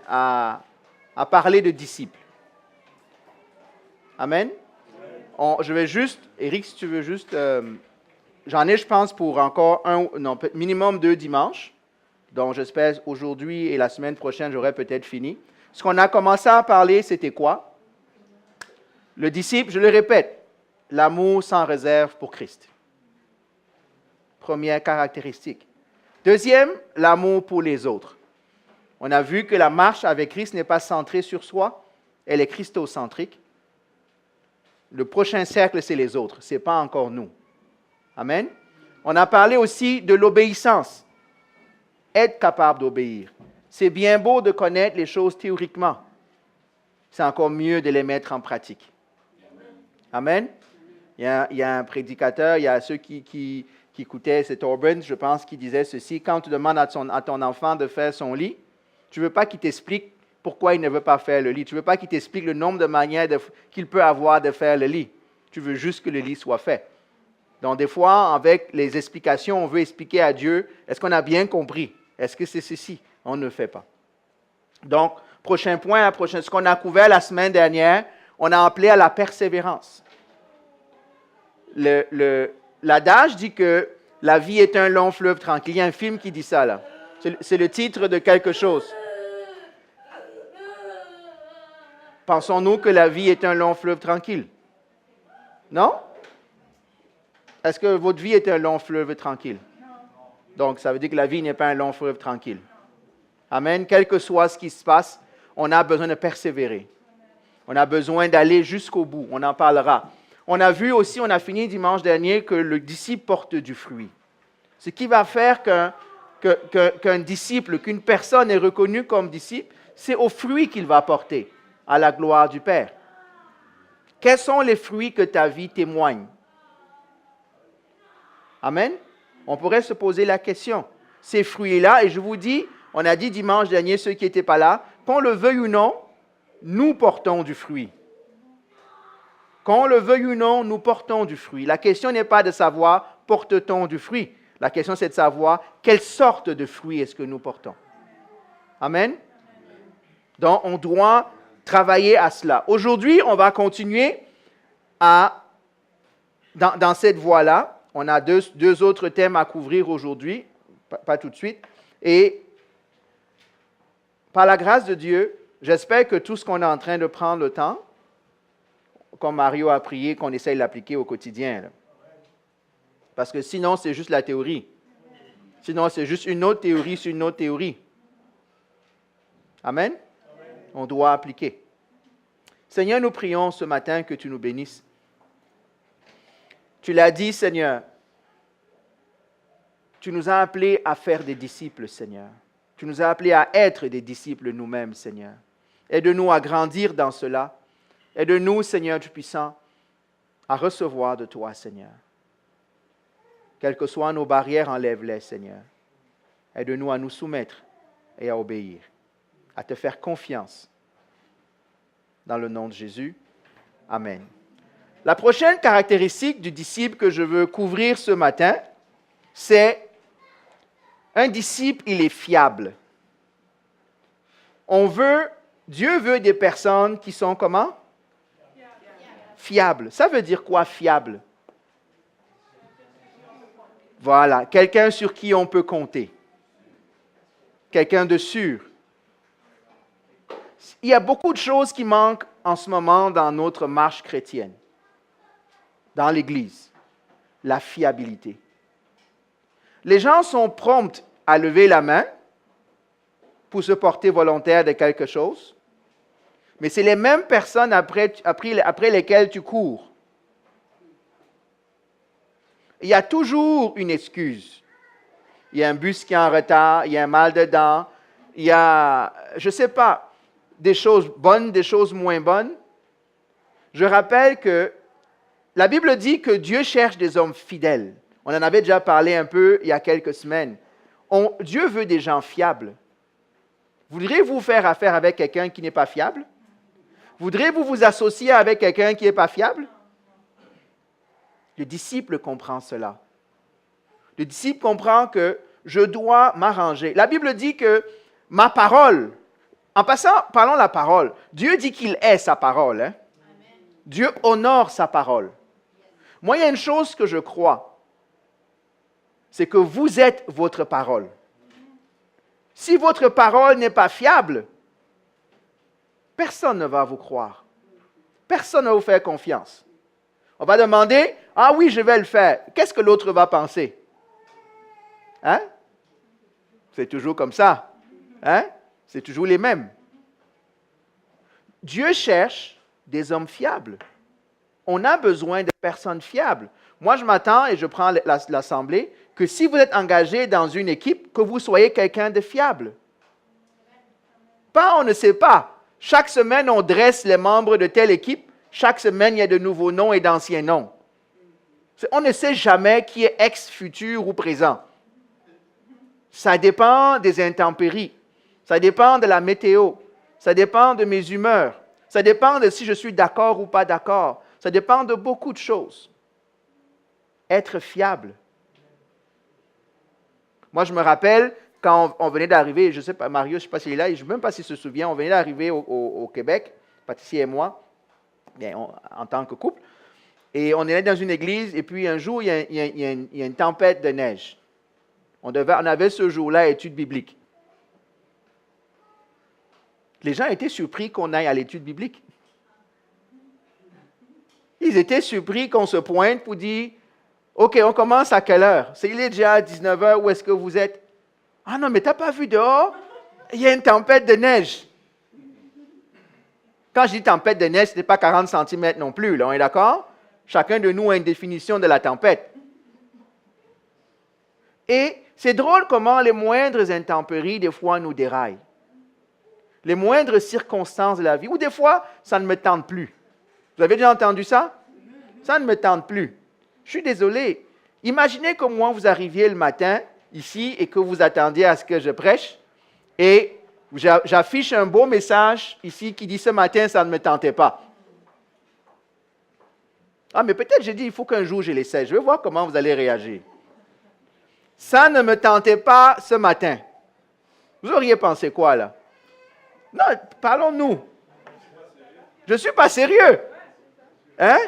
à parler de disciples. Amen. Je vais juste, Eric, si tu veux juste, j'en ai, je pense, pour encore minimum 2 dimanches, dont j'espère aujourd'hui et la semaine prochaine, j'aurai peut-être fini. Ce qu'on a commencé à parler, c'était quoi? Le disciple, je le répète, l'amour sans réserve pour Christ. Première caractéristique. Deuxième, l'amour pour les autres. On a vu que la marche avec Christ n'est pas centrée sur soi, elle est christocentrique. Le prochain cercle, c'est les autres, ce n'est pas encore nous. Amen. On a parlé aussi de l'obéissance. Être capable d'obéir. C'est bien beau de connaître les choses théoriquement. C'est encore mieux de les mettre en pratique. Amen. Il y a un prédicateur, il y a ceux qui écoutaient, c'est Orban, je pense, qui disait ceci. Quand tu demandes à ton enfant de faire son lit, tu ne veux pas qu'il t'explique pourquoi il ne veut pas faire le lit. Tu ne veux pas qu'il t'explique le nombre de manières qu'il peut avoir de faire le lit. Tu veux juste que le lit soit fait. Donc, des fois, avec les explications, on veut expliquer à Dieu, est-ce qu'on a bien compris? Est-ce que c'est ceci? On ne le fait pas. Donc, prochain point, ce qu'on a couvert la semaine dernière, on a appelé à la persévérance. L'adage dit que la vie est un long fleuve tranquille. Il y a un film qui dit ça, là. C'est le titre de quelque chose. Pensons-nous que la vie est un long fleuve tranquille? Non? Est-ce que votre vie est un long fleuve tranquille? Donc, ça veut dire que la vie n'est pas un long fleuve tranquille. Amen. Quel que soit ce qui se passe, on a besoin de persévérer. On a besoin d'aller jusqu'au bout. On en parlera. On a vu aussi, on a fini dimanche dernier, que le disciple porte du fruit. Ce qui va faire qu'un disciple, qu'une personne est reconnue comme disciple, c'est au fruit qu'il va porter, à la gloire du Père. Quels sont les fruits que ta vie témoigne? Amen. On pourrait se poser la question. Ces fruits-là, et je vous dis, on a dit dimanche dernier, ceux qui n'étaient pas là, qu'on le veuille ou non, nous portons du fruit. Qu'on le veuille ou non, nous portons du fruit. La question n'est pas de savoir, porte-t-on du fruit? La question, c'est de savoir quelle sorte de fruit est-ce que nous portons. Amen. Donc, on doit travailler à cela. Aujourd'hui, on va continuer dans cette voie-là. On a deux autres thèmes à couvrir aujourd'hui, pas tout de suite. Et par la grâce de Dieu, j'espère que tout ce qu'on est en train de prendre le temps, comme Mario a prié, qu'on essaye de l'appliquer au quotidien. Là. Parce que sinon, c'est juste la théorie. Sinon, c'est juste une autre théorie sur une autre théorie. Amen? On doit appliquer. Seigneur, nous prions ce matin que tu nous bénisses. Tu l'as dit, Seigneur. Tu nous as appelés à faire des disciples, Seigneur. Tu nous as appelés à être des disciples nous-mêmes, Seigneur. Aide-nous à grandir dans cela. Aide-nous, Seigneur Tout-Puissant, à recevoir de toi, Seigneur. Quelles que soient nos barrières, enlève-les, Seigneur. Aide-nous à nous soumettre et à obéir, à te faire confiance. Dans le nom de Jésus. Amen. La prochaine caractéristique du disciple que je veux couvrir ce matin, c'est un disciple, il est fiable. Dieu veut des personnes qui sont comment? Fiables. Ça veut dire quoi, fiable? Voilà, quelqu'un sur qui on peut compter. Quelqu'un de sûr. Il y a beaucoup de choses qui manquent en ce moment dans notre marche chrétienne, dans l'Église. La fiabilité. Les gens sont prompts à lever la main pour se porter volontaire de quelque chose, mais c'est les mêmes personnes après lesquelles tu cours. Il y a toujours une excuse. Il y a un bus qui est en retard, il y a un mal de dents, il y a, je ne sais pas, des choses bonnes, des choses moins bonnes. Je rappelle que la Bible dit que Dieu cherche des hommes fidèles. On en avait déjà parlé un peu il y a quelques semaines. Dieu veut des gens fiables. Voudriez-vous faire affaire avec quelqu'un qui n'est pas fiable? Voudriez-vous vous associer avec quelqu'un qui n'est pas fiable? Le disciple comprend cela. Le disciple comprend que je dois m'arranger. La Bible dit que ma parole En passant, parlons la parole. Dieu dit qu'il est sa parole. Hein? Dieu honore sa parole. Moi, il y a une chose que je crois, c'est que vous êtes votre parole. Si votre parole n'est pas fiable, personne ne va vous croire. Personne ne va vous faire confiance. On va demander, ah oui, je vais le faire. Qu'est-ce que l'autre va penser? Hein? C'est toujours comme ça. Hein? C'est toujours les mêmes. Dieu cherche des hommes fiables. On a besoin de personnes fiables. Moi, je m'attends, et je prends l'assemblée, que si vous êtes engagé dans une équipe, que vous soyez quelqu'un de fiable. Pas, on ne sait pas. Chaque semaine, on dresse les membres de telle équipe. Chaque semaine, il y a de nouveaux noms et d'anciens noms. On ne sait jamais qui est ex, futur ou présent. Ça dépend des intempéries. Ça dépend de la météo. Ça dépend de mes humeurs. Ça dépend de si je suis d'accord ou pas d'accord. Ça dépend de beaucoup de choses. Être fiable. Moi, je me rappelle, quand on venait d'arriver, je ne sais pas, Mario, je ne sais pas s'il est là, je ne sais même pas s'il se souvient, on venait d'arriver au Québec, Patricia et moi, bien, en tant que couple, et on est dans une église, et puis un jour, il y a une tempête de neige. On avait ce jour-là étude biblique. Les gens étaient surpris qu'on aille à l'étude biblique. Ils étaient surpris qu'on se pointe pour dire, OK, on commence à quelle heure? Il est déjà 19 heures, où est-ce que vous êtes? Ah non, mais tu n'as pas vu dehors? Il y a une tempête de neige. Quand je dis tempête de neige, ce n'est pas 40 cm non plus, là, on est d'accord? Chacun de nous a une définition de la tempête. Et c'est drôle comment les moindres intempéries, des fois, nous déraillent. Les moindres circonstances de la vie, ou des fois, ça ne me tente plus. Vous avez déjà entendu ça? Ça ne me tente plus. Je suis désolé. Imaginez que moi, vous arriviez le matin ici et que vous attendiez à ce que je prêche et j'affiche un beau message ici qui dit ce matin, ça ne me tentait pas. Ah, mais peut-être j'ai dit, il faut qu'un jour je l'essaie. Je vais voir comment vous allez réagir. Ça ne me tentait pas ce matin. Vous auriez pensé quoi là? Non, parlons-nous. Je ne suis pas sérieux. Hein?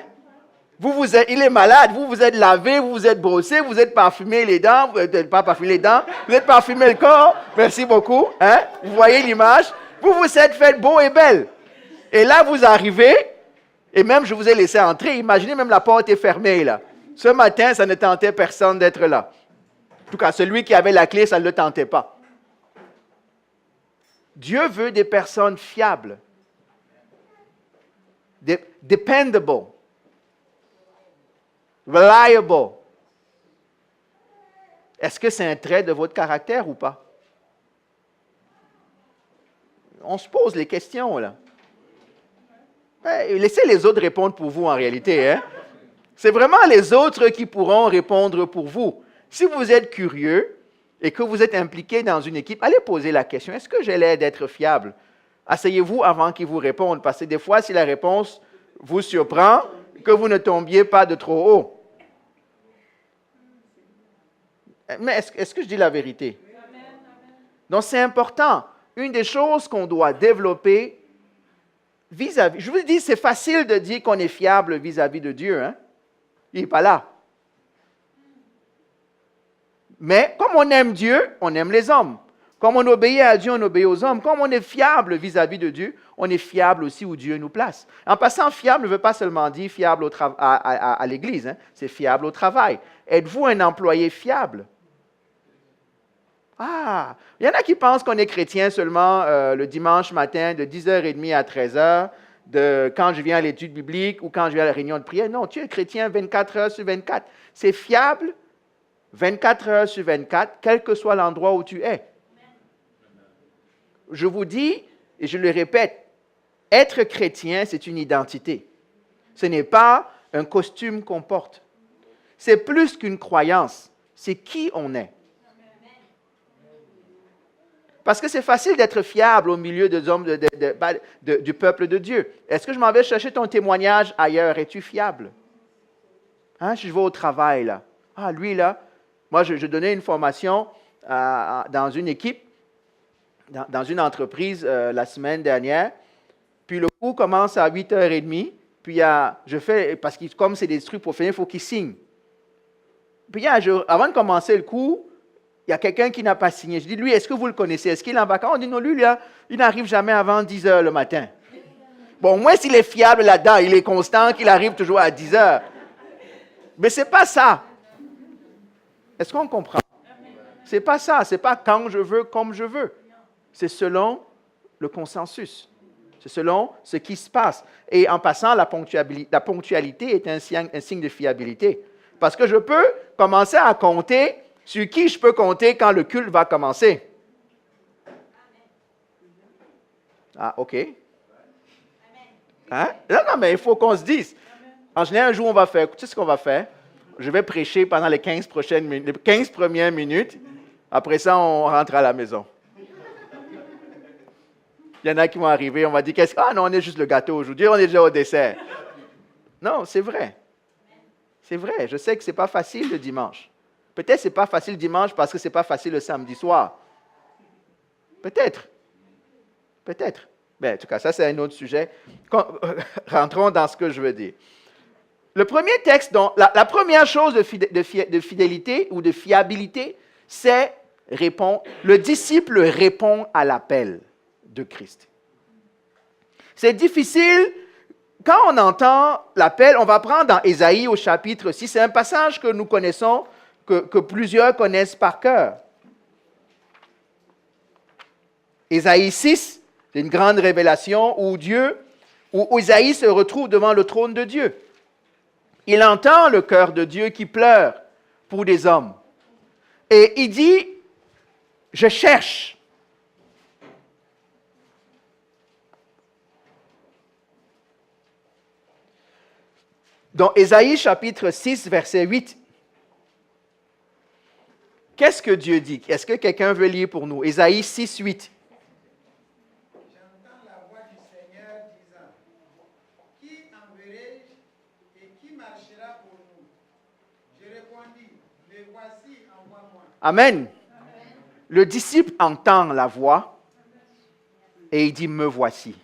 Il est malade, vous êtes lavé, vous êtes brossé, vous êtes parfumé les dents, vous n'êtes pas parfumé les dents, vous êtes parfumé le corps, merci beaucoup, hein? Vous voyez l'image, vous vous êtes fait beau et belle. Et là, vous arrivez, et même je vous ai laissé entrer, imaginez même la porte est fermée là. Ce matin, ça ne tentait personne d'être là. En tout cas, celui qui avait la clé, ça ne le tentait pas. Dieu veut des personnes fiables, dependable. Reliable. Est-ce que c'est un trait de votre caractère ou pas? On se pose les questions, là. Laissez les autres répondre pour vous, en réalité. Hein? C'est vraiment les autres qui pourront répondre pour vous. Si vous êtes curieux et que vous êtes impliqué dans une équipe, allez poser la question, est-ce que j'ai l'air d'être fiable? Asseyez-vous avant qu'ils vous répondent, parce que des fois, si la réponse vous surprend, que vous ne tombiez pas de trop haut. Mais est-ce que je dis la vérité? Donc, c'est important. Une des choses qu'on doit développer vis-à-vis... Je vous dis, c'est facile de dire qu'on est fiable vis-à-vis de Dieu. Hein? Il n'est pas là. Mais comme on aime Dieu, on aime les hommes. Comme on obéit à Dieu, on obéit aux hommes. Comme on est fiable vis-à-vis de Dieu, on est fiable aussi où Dieu nous place. En passant, fiable ne veut pas seulement dire fiable à l'Église, hein? C'est fiable au travail. Êtes-vous un employé fiable? Ah, il y en a qui pensent qu'on est chrétien seulement le dimanche matin de 10h30 à 13h, quand je viens à l'étude biblique ou quand je viens à la réunion de prière. Non, tu es chrétien 24 heures sur 24. C'est fiable 24 heures sur 24, quel que soit l'endroit où tu es. Je vous dis, et je le répète, être chrétien, c'est une identité. Ce n'est pas un costume qu'on porte. C'est plus qu'une croyance. C'est qui on est. Parce que c'est facile d'être fiable au milieu des hommes du peuple de Dieu. Est-ce que je m'en vais chercher ton témoignage ailleurs? Es-tu fiable? Hein, je vais au travail, là. Ah, lui, là, moi, je donnais une formation dans une équipe dans une entreprise la semaine dernière, puis le cours commence à 8h30, puis parce que comme c'est des trucs professionnels, il faut qu'ils signent. Puis avant de commencer le cours, il y a quelqu'un qui n'a pas signé. Je dis, lui, est-ce que vous le connaissez? Est-ce qu'il est en vacances? On dit, non, lui, il n'arrive jamais avant 10h le matin. Bon, au moins, s'il est fiable là-dedans, il est constant, qu'il arrive toujours à 10h. Mais ce n'est pas ça. Est-ce qu'on comprend? Ce n'est pas ça. Ce n'est pas quand je veux, comme je veux. C'est selon le consensus. C'est selon ce qui se passe. Et en passant, la ponctualité est un signe de fiabilité. Parce que je peux commencer à compter sur qui je peux compter quand le culte va commencer. Ah, OK. Hein? Non, mais il faut qu'on se dise. En général, un jour, on va faire, tu sais ce qu'on va faire? Je vais prêcher pendant les 15 premières minutes. Après ça, on rentre à la maison. Il y en a qui vont arriver, on va dire, ah non, on est juste le gâteau aujourd'hui, on est déjà au dessert. Non, c'est vrai. C'est vrai, je sais que ce n'est pas facile le dimanche. Peut-être que ce n'est pas facile le dimanche parce que ce n'est pas facile le samedi soir. Peut-être. Peut-être. Mais en tout cas, ça c'est un autre sujet. Rentrons dans ce que je veux dire. Le premier texte, la première chose de fidélité ou de fiabilité, c'est le disciple répond à l'appel de Christ. C'est difficile. Quand on entend l'appel, on va prendre dans Ésaïe au chapitre 6, c'est un passage que nous connaissons, que plusieurs connaissent par cœur. Ésaïe 6, c'est une grande révélation où Ésaïe se retrouve devant le trône de Dieu. Il entend le cœur de Dieu qui pleure pour des hommes. Et il dit, je cherche. Dans Ésaïe chapitre 6, verset 8, qu'est-ce que Dieu dit? Est-ce que quelqu'un veut lire pour nous? Ésaïe 6, 8. J'entends la voix du Seigneur disant, qui enverrai-je et qui marchera pour nous? Je répondis, me voici, envoie-moi. Amen. Le disciple entend la voix et il dit, me voici.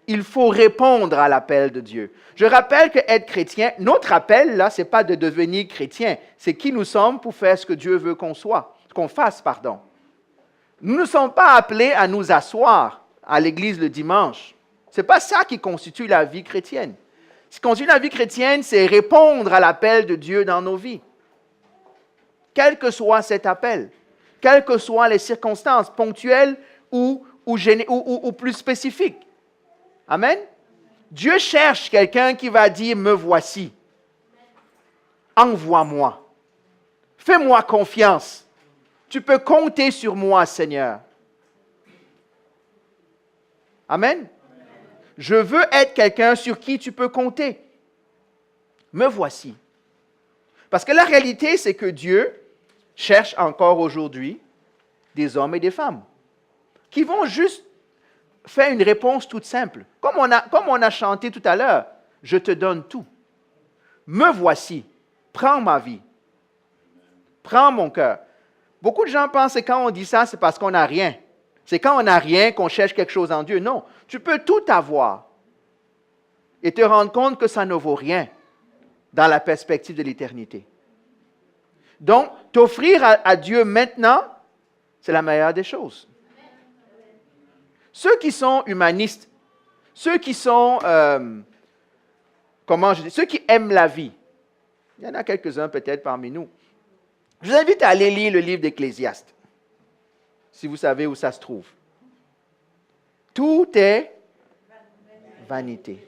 Il faut répondre à l'appel de Dieu. Je rappelle qu'être chrétien, notre appel, là, ce n'est pas de devenir chrétien. C'est qui nous sommes pour faire ce que Dieu veut qu'on fasse. Nous ne sommes pas appelés à nous asseoir à l'église le dimanche. Ce n'est pas ça qui constitue la vie chrétienne. Ce qui constitue la vie chrétienne, c'est répondre à l'appel de Dieu dans nos vies. Quel que soit cet appel, quelles que soient les circonstances, ponctuelles ou plus spécifiques. Amen. Dieu cherche quelqu'un qui va dire, me voici. Envoie-moi. Fais-moi confiance. Tu peux compter sur moi, Seigneur. Amen. Je veux être quelqu'un sur qui tu peux compter. Me voici. Parce que la réalité, c'est que Dieu cherche encore aujourd'hui des hommes et des femmes qui vont juste faire une réponse toute simple. Comme on a chanté tout à l'heure, je te donne tout. Me voici. Prends ma vie. Prends mon cœur. Beaucoup de gens pensent que quand on dit ça, c'est parce qu'on n'a rien. C'est quand on n'a rien qu'on cherche quelque chose en Dieu. Non, tu peux tout avoir et te rendre compte que ça ne vaut rien dans la perspective de l'éternité. Donc, t'offrir à Dieu maintenant, c'est la meilleure des choses. Ceux qui sont humanistes, ceux qui sont, ceux qui aiment la vie, il y en a quelques-uns peut-être parmi nous. Je vous invite à aller lire le livre d'Ecclésiaste, si vous savez où ça se trouve. Tout est vanité.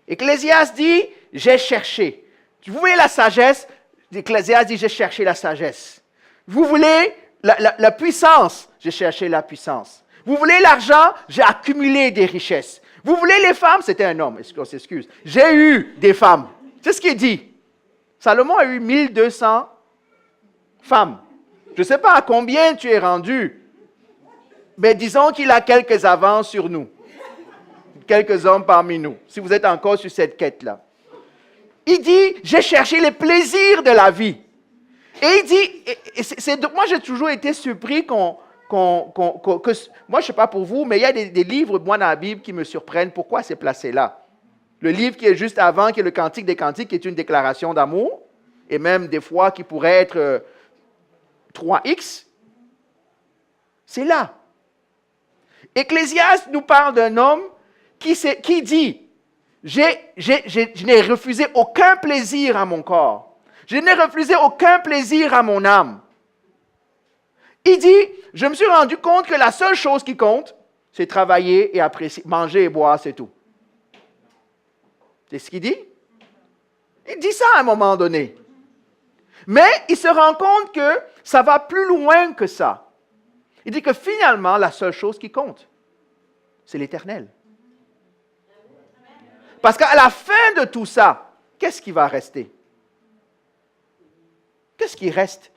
Ecclésiaste dit, j'ai cherché. Vous voulez la sagesse? Ecclésiaste dit, j'ai cherché la sagesse. Vous voulez la puissance? J'ai cherché la puissance. Vous voulez l'argent? J'ai accumulé des richesses. Vous voulez les femmes? C'était un homme, on s'excuse. J'ai eu des femmes. C'est ce qu'il dit. Salomon a eu 1200 femmes. Je ne sais pas à combien tu es rendu, mais disons qu'il a quelques avances sur nous. Quelques hommes parmi nous, si vous êtes encore sur cette quête-là. Il dit, j'ai cherché les plaisirs de la vie. Et il dit, moi j'ai toujours été surpris moi je ne sais pas pour vous, mais il y a des livres, moi dans la Bible, qui me surprennent. Pourquoi c'est placé là? Le livre qui est juste avant, qui est le Cantique des Cantiques, qui est une déclaration d'amour, et même des fois qui pourrait être 3x, c'est là. Ecclésiaste nous parle d'un homme qui dit, je n'ai refusé aucun plaisir à mon corps. Je n'ai refusé aucun plaisir à mon âme. Il dit, je me suis rendu compte que la seule chose qui compte, c'est travailler et apprécier, manger et boire, c'est tout. C'est ce qu'il dit? Il dit ça à un moment donné. Mais il se rend compte que ça va plus loin que ça. Il dit que finalement, la seule chose qui compte, c'est l'éternel. Parce qu'à la fin de tout ça, qu'est-ce qui va rester? Qu'est-ce qui reste?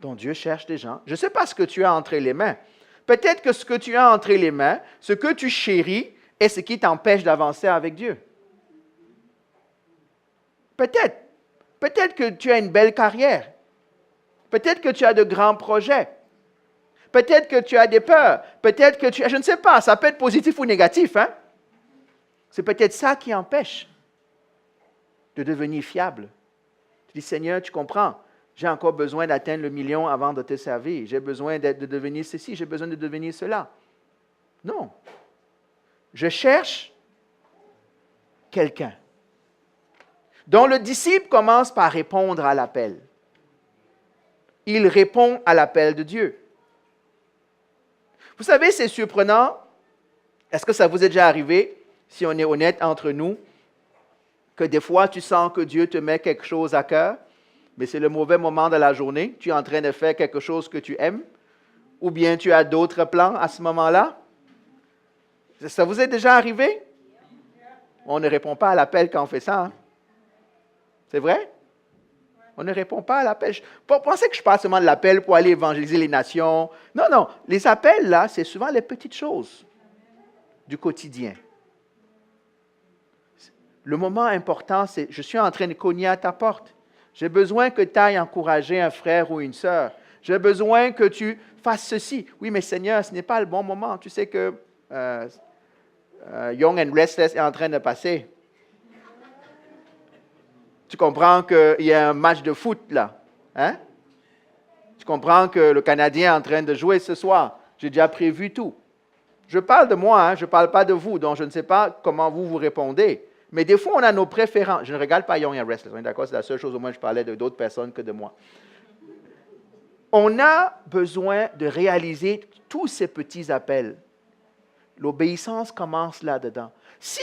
Donc Dieu cherche des gens. Je ne sais pas ce que tu as entre les mains. Peut-être que ce que tu as entre les mains, ce que tu chéris, est ce qui t'empêche d'avancer avec Dieu. Peut-être. Peut-être que tu as une belle carrière. Peut-être que tu as de grands projets. Peut-être que tu as des peurs. Peut-être que tu as... Je ne sais pas, ça peut être positif ou négatif. Hein? C'est peut-être ça qui empêche de devenir fiable. Tu dis, Seigneur, tu comprends, j'ai encore besoin d'atteindre le million avant de te servir. J'ai besoin de devenir ceci, j'ai besoin de devenir cela. Non. Je cherche quelqu'un. Donc le disciple commence par répondre à l'appel. Il répond à l'appel de Dieu. Vous savez, c'est surprenant. Est-ce que ça vous est déjà arrivé, si on est honnête entre nous, que des fois tu sens que Dieu te met quelque chose à cœur, mais c'est le mauvais moment de la journée, tu es en train de faire quelque chose que tu aimes, ou bien tu as d'autres plans à ce moment-là? Ça vous est déjà arrivé? On ne répond pas à l'appel quand on fait ça. Hein? C'est vrai? On ne répond pas à l'appel. Pensez que je parle seulement de l'appel pour aller évangéliser les nations. Non, non. Les appels, là, c'est souvent les petites choses du quotidien. Le moment important, c'est je suis en train de cogner à ta porte. J'ai besoin que tu ailles encourager un frère ou une sœur. J'ai besoin que tu fasses ceci. Oui, mais Seigneur, ce n'est pas le bon moment. Tu sais que Young and Restless est en train de passer. Tu comprends qu'il y a un match de foot là. Hein? Tu comprends que le Canadien est en train de jouer ce soir. J'ai déjà prévu tout. Je parle de moi, hein? Je ne parle pas de vous, donc je ne sais pas comment vous répondez. Mais des fois, on a nos préférences. Je ne regarde pas Young and Restless. On est d'accord, c'est la seule chose, au moins, je parlais d'autres personnes que de moi. On a besoin de réaliser tous ces petits appels. L'obéissance commence là-dedans. Si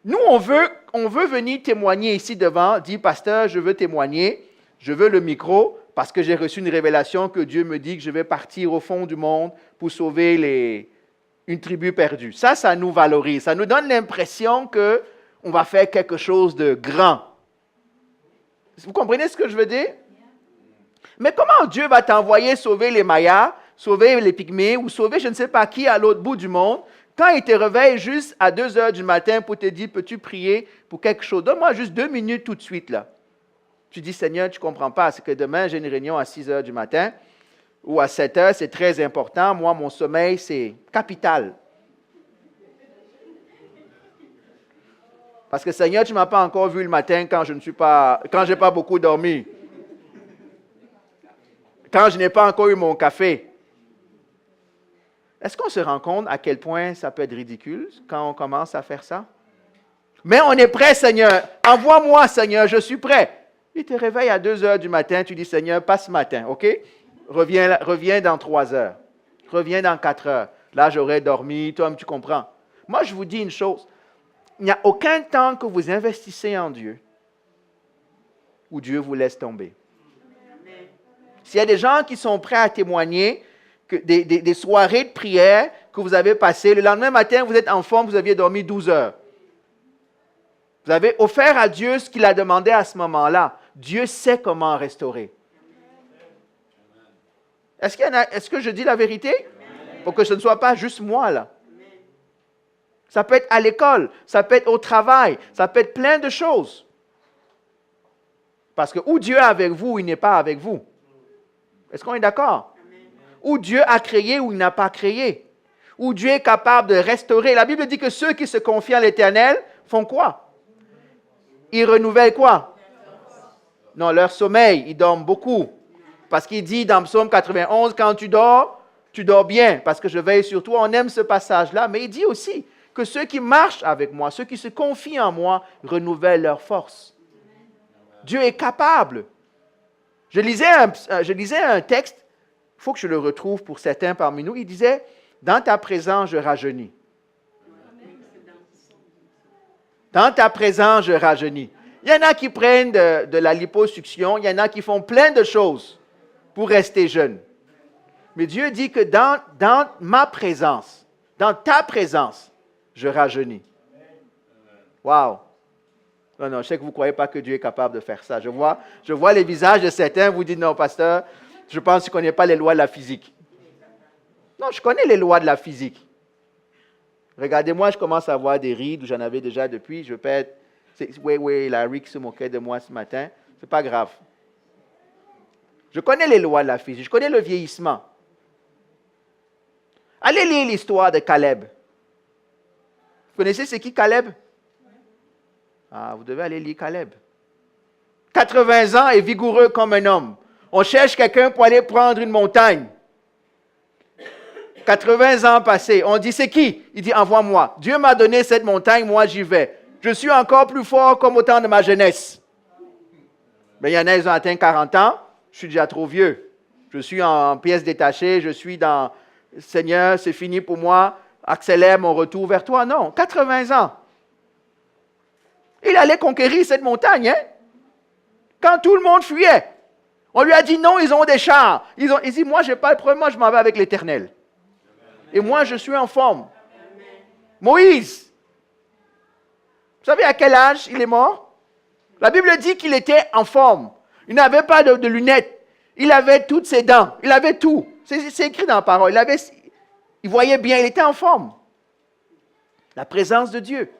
nous, on veut venir témoigner ici devant, dire, pasteur, je veux témoigner, je veux le micro, parce que j'ai reçu une révélation que Dieu me dit que je vais partir au fond du monde pour sauver une tribu perdue. Ça nous valorise. Ça nous donne l'impression qu'on va faire quelque chose de grand. Vous comprenez ce que je veux dire? Mais comment Dieu va t'envoyer sauver les Mayas, sauver les Pygmées ou sauver je ne sais pas qui à l'autre bout du monde quand il te réveille juste à 2 heures du matin pour te dire, peux-tu prier pour quelque chose? Donne-moi juste 2 minutes tout de suite là. Tu dis, Seigneur, tu ne comprends pas, c'est que demain j'ai une réunion à 6 heures du matin ou à 7 heures, c'est très important. Moi, mon sommeil, c'est capital. Parce que Seigneur, tu ne m'as pas encore vu le matin quand je n'ai pas beaucoup dormi. Quand je n'ai pas encore eu mon café. Est-ce qu'on se rend compte à quel point ça peut être ridicule quand on commence à faire ça? Mais on est prêt, Seigneur. Envoie-moi, Seigneur, je suis prêt. Il te réveille à 2 heures du matin, tu dis, Seigneur, pas ce matin, OK? Reviens dans 3 heures. Reviens dans 4 heures. Là, j'aurai dormi, toi, tu comprends. Moi, je vous dis une chose. Il n'y a aucun temps que vous investissez en Dieu où Dieu vous laisse tomber. S'il y a des gens qui sont prêts à témoigner que des soirées de prière que vous avez passées, le lendemain matin, vous êtes en forme, vous aviez dormi 12 heures. Vous avez offert à Dieu ce qu'il a demandé à ce moment-là. Dieu sait comment restaurer. Est-ce que je dis la vérité? Pour que ce ne soit pas juste moi, là. Ça peut être à l'école, ça peut être au travail, ça peut être plein de choses. Parce que ou Dieu est avec vous ou il n'est pas avec vous. Est-ce qu'on est d'accord? Ou Dieu a créé ou il n'a pas créé. Ou Dieu est capable de restaurer. La Bible dit que ceux qui se confient à l'Éternel font quoi? Ils renouvellent quoi? Non, leur sommeil, ils dorment beaucoup. Parce qu'il dit dans Psaume 91, quand tu dors bien, parce que je veille sur toi. On aime ce passage-là, mais il dit aussi que ceux qui marchent avec moi, ceux qui se confient en moi, renouvellent leur force. Dieu est capable. Je lisais un texte, il faut que je le retrouve pour certains parmi nous. Il disait, dans ta présence, je rajeunis. Dans ta présence, je rajeunis. Il y en a qui prennent de la liposuction, il y en a qui font plein de choses pour rester jeunes. Mais Dieu dit que dans ma présence, dans ta présence, je rajeunis. Wow! Non, je sais que vous ne croyez pas que Dieu est capable de faire ça. Je vois les visages de certains, vous dites, non, pasteur, je pense que tu ne connais pas les lois de la physique. Non, je connais les lois de la physique. Regardez-moi, je commence à avoir des rides, j'en avais déjà depuis, je peux être... Oui, Larry qui se moquait de moi ce matin, ce n'est pas grave. Je connais les lois de la physique, je connais le vieillissement. Allez lire l'histoire de Caleb. Vous connaissez c'est qui Caleb? Ah, vous devez aller lire Caleb. 80 ans et vigoureux comme un homme. On cherche quelqu'un pour aller prendre une montagne. 80 ans passés. On dit, c'est qui? Il dit, envoie-moi. Dieu m'a donné cette montagne, moi j'y vais. Je suis encore plus fort comme au temps de ma jeunesse. Mais il y en a, ils ont atteint 40 ans. Je suis déjà trop vieux. Je suis en pièces détachées. Je suis dans, Seigneur, c'est fini pour moi. Accélère mon retour vers toi. Non, 80 ans. Il allait conquérir cette montagne, hein? Quand tout le monde fuyait. On lui a dit non, ils ont des chars. Il dit, moi, je n'ai pas de problème, moi, je m'en vais avec l'Éternel. Et moi, je suis en forme. Moïse. Vous savez à quel âge il est mort? La Bible dit qu'il était en forme. Il n'avait pas de lunettes. Il avait toutes ses dents. Il avait tout. C'est écrit dans la parole. Il voyait bien, il était en forme. La présence de Dieu.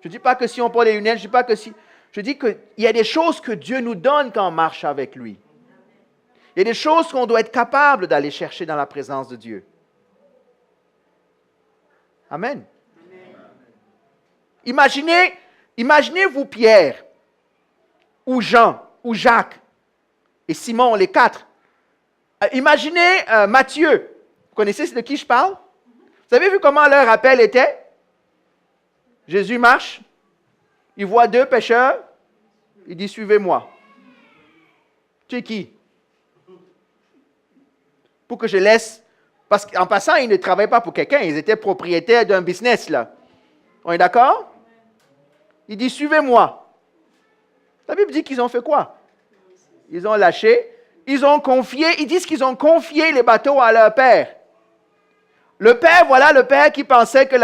Je ne dis pas que si on porte les lunettes, je dis pas que si... Je dis qu'il y a des choses que Dieu nous donne quand on marche avec lui. Il y a des choses qu'on doit être capable d'aller chercher dans la présence de Dieu. Amen. Imaginez-vous Pierre, ou Jean, ou Jacques, et Simon, les quatre. Imaginez Matthieu. Vous connaissez de qui je parle? Vous avez vu comment leur appel était? Jésus marche, il voit deux pécheurs, il dit, suivez-moi. Tu es qui? Pour que je laisse... Parce qu'en passant, ils ne travaillaient pas pour quelqu'un, ils étaient propriétaires d'un business, là. On est d'accord? Il dit, suivez-moi. La Bible dit qu'ils ont fait quoi? Ils ont lâché, ils ont confié, ils disent qu'ils ont confié les bateaux à leur père. Le père, voilà le père qui pensait que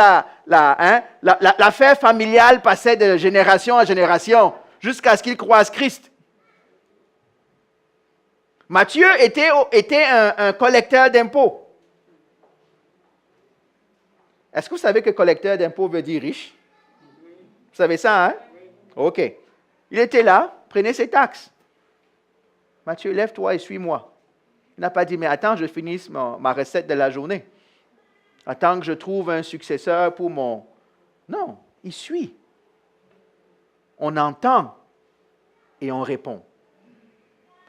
l'affaire familiale passait de génération en génération jusqu'à ce qu'il croise Christ. Matthieu était un collecteur d'impôts. Est-ce que vous savez que collecteur d'impôts veut dire riche? Vous savez ça, hein? OK. Il était là, prenait ses taxes. Matthieu, lève-toi et suis-moi. Il n'a pas dit, mais attends, je finisse ma recette de la journée. Attends que je trouve un successeur pour mon... Non, il suit. On entend et on répond.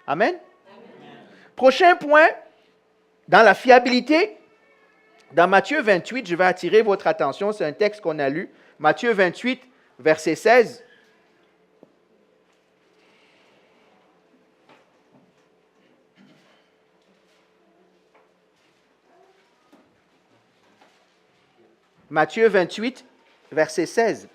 Amen? Prochain point, dans la fiabilité, dans Matthieu 28, je vais attirer votre attention, c'est un texte qu'on a lu, Matthieu 28, verset 16. Matthieu 28, verset 16.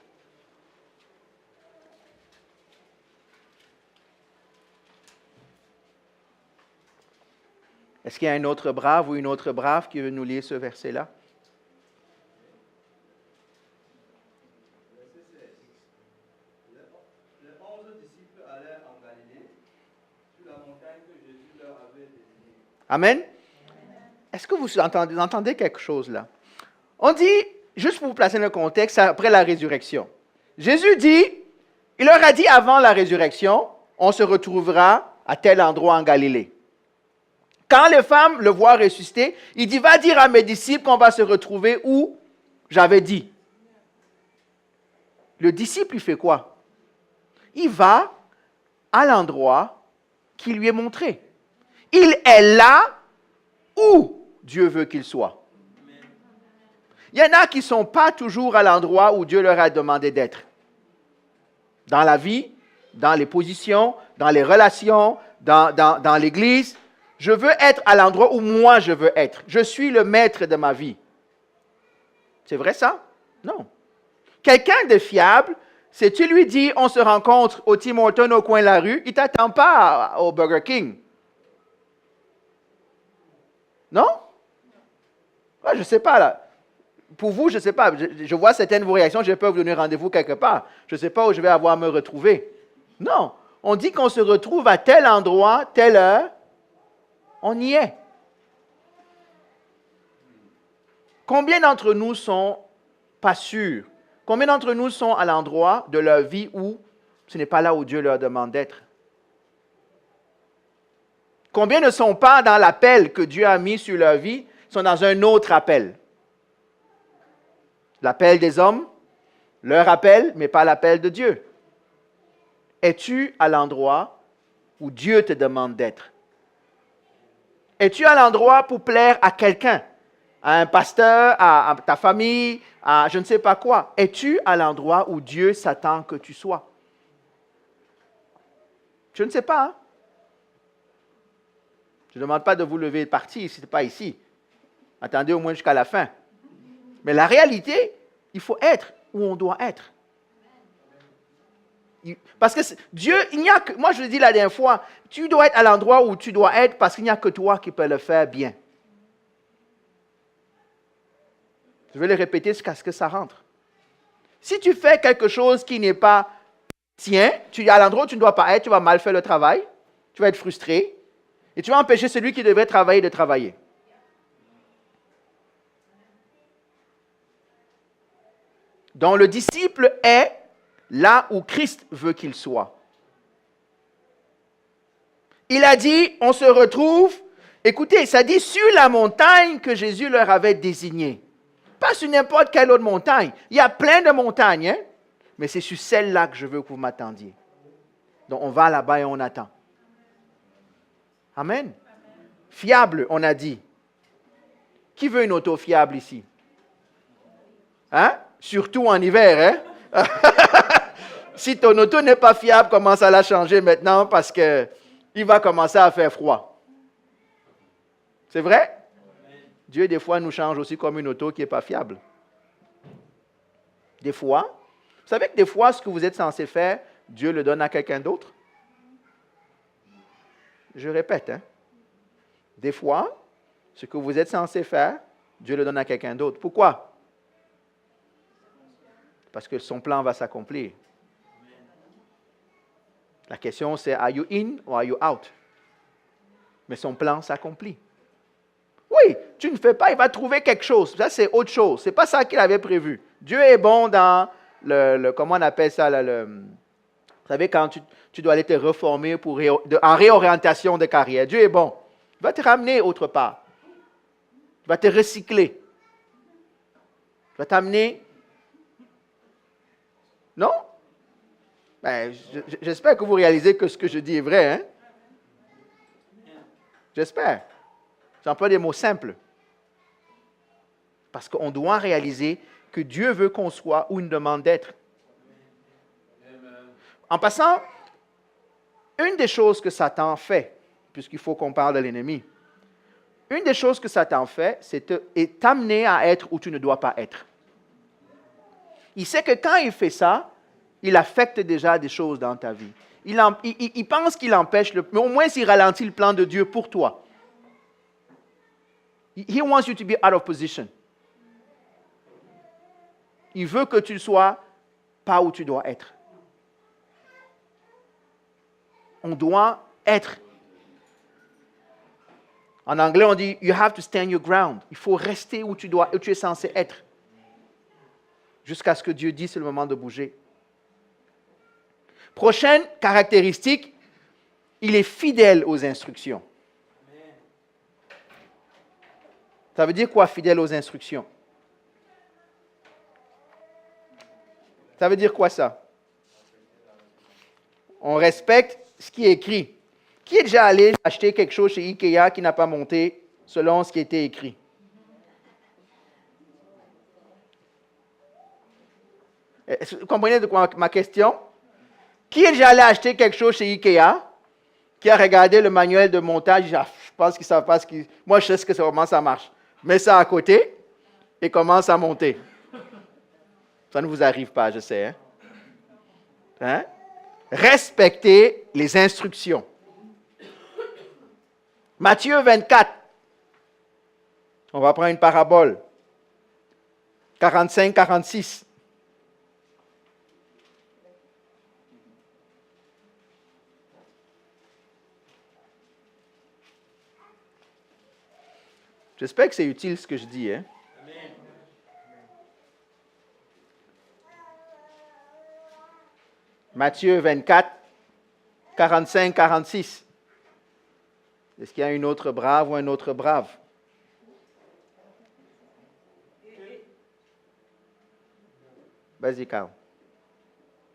Est-ce qu'il y a un autre brave ou une autre brave qui veut nous lire ce verset-là? Les 11 disciples allèrent en Galilée, sur la montagne que Jésus leur avait désignée. Amen. Est-ce que vous entendez quelque chose là? On dit, juste pour vous placer dans le contexte, après la résurrection. Jésus dit, il leur a dit avant la résurrection, on se retrouvera à tel endroit en Galilée. Quand les femmes le voient ressusciter, il dit, va dire à mes disciples qu'on va se retrouver où j'avais dit. Le disciple, il fait quoi? Il va à l'endroit qui lui est montré. Il est là où Dieu veut qu'il soit. Il y en a qui ne sont pas toujours à l'endroit où Dieu leur a demandé d'être. Dans la vie, dans les positions, dans les relations, dans l'église. Je veux être à l'endroit où moi je veux être. Je suis le maître de ma vie. C'est vrai ça? Non. Quelqu'un de fiable, si tu lui dis on se rencontre au Tim Hortons au coin de la rue, il ne t'attend pas au Burger King. Non? Ouais, je ne sais pas là. Pour vous, je ne sais pas. Je vois certaines de vos réactions, j'ai peur de vous donner rendez-vous quelque part. Je ne sais pas où je vais avoir à me retrouver. Non. On dit qu'on se retrouve à tel endroit, telle heure. On y est. Combien d'entre nous sont pas sûrs? Combien d'entre nous sont à l'endroit de leur vie où ce n'est pas là où Dieu leur demande d'être? Combien ne sont pas dans l'appel que Dieu a mis sur leur vie, sont dans un autre appel? L'appel des hommes, leur appel, mais pas l'appel de Dieu. Es-tu à l'endroit où Dieu te demande d'être? Es-tu à l'endroit pour plaire à quelqu'un? À un pasteur, à ta famille, à je ne sais pas quoi? Es-tu à l'endroit où Dieu s'attend que tu sois? Je ne sais pas. Hein? Je ne demande pas de vous lever et de partir si ce n'est pas ici. Attendez au moins jusqu'à la fin. Mais la réalité, il faut être où on doit être. Parce que Dieu, il n'y a que, moi je le dis la dernière fois, tu dois être à l'endroit où tu dois être parce qu'il n'y a que toi qui peux le faire bien. Je vais le répéter jusqu'à ce que ça rentre. Si tu fais quelque chose qui n'est pas tien, tu es à l'endroit où tu ne dois pas être, tu vas mal faire le travail, tu vas être frustré et tu vas empêcher celui qui devrait travailler de travailler. Donc le disciple est là où Christ veut qu'il soit. Il a dit, on se retrouve, écoutez, ça dit sur la montagne que Jésus leur avait désignée. Pas sur n'importe quelle autre montagne. Il y a plein de montagnes, hein? Mais c'est sur celle-là que je veux que vous m'attendiez. Donc on va là-bas et on attend. Amen. Fiable, on a dit. Qui veut une auto fiable ici? Hein? Surtout en hiver, hein? Si ton auto n'est pas fiable, commence à la changer maintenant parce qu'il va commencer à faire froid. C'est vrai? Dieu, des fois, nous change aussi comme une auto qui n'est pas fiable. Des fois. Vous savez que des fois, ce que vous êtes censé faire, Dieu le donne à quelqu'un d'autre? Je répète, hein? Des fois, ce que vous êtes censé faire, Dieu le donne à quelqu'un d'autre. Pourquoi? Parce que son plan va s'accomplir. La question, c'est, are you in or are you out? Mais son plan s'accomplit. Oui, tu ne fais pas, il va trouver quelque chose. Ça, c'est autre chose. Ce n'est pas ça qu'il avait prévu. Dieu est bon dans comment on appelle ça, vous savez, quand tu dois aller te reformer en réorientation de carrière. Dieu est bon. Il va te ramener autre part. Il va te recycler. Il va t'amener. Non? Ben, j'espère que vous réalisez que ce que je dis est vrai. Hein? J'espère. J'emploie des mots simples. Parce qu'on doit réaliser que Dieu veut qu'on soit où il nous demande d'être. En passant, une des choses que Satan fait, puisqu'il faut qu'on parle de l'ennemi, une des choses que Satan fait, c'est t'amener à être où tu ne dois pas être. Il sait que quand il fait ça, il affecte déjà des choses dans ta vie. Il pense qu'il empêche, mais au moins il ralentit le plan de Dieu pour toi. He wants you to be out of position. Il veut que tu sois pas où tu dois être. On doit être. En anglais, on dit, you have to stand your ground. Il faut rester où tu es censé être. Jusqu'à ce que Dieu dise, c'est le moment de bouger. Prochaine caractéristique, il est fidèle aux instructions. Ça veut dire quoi, fidèle aux instructions? Ça veut dire quoi ça? On respecte ce qui est écrit. Qui est déjà allé acheter quelque chose chez Ikea qui n'a pas monté selon ce qui était écrit? Vous comprenez de quoi ma question? Qui est déjà allé acheter quelque chose chez Ikea, qui a regardé le manuel de montage, dit, ah, je pense qu'ils ne savent pas moi, je sais comment ça marche. Mets ça à côté et commence à monter. Ça ne vous arrive pas, je sais. Hein? Respectez les instructions. Matthieu 24. On va prendre une parabole. 45-46. J'espère que c'est utile ce que je dis. Hein? Matthieu 24, 45-46. Est-ce qu'il y a une autre brave ou un autre brave? Vas-y, Carl.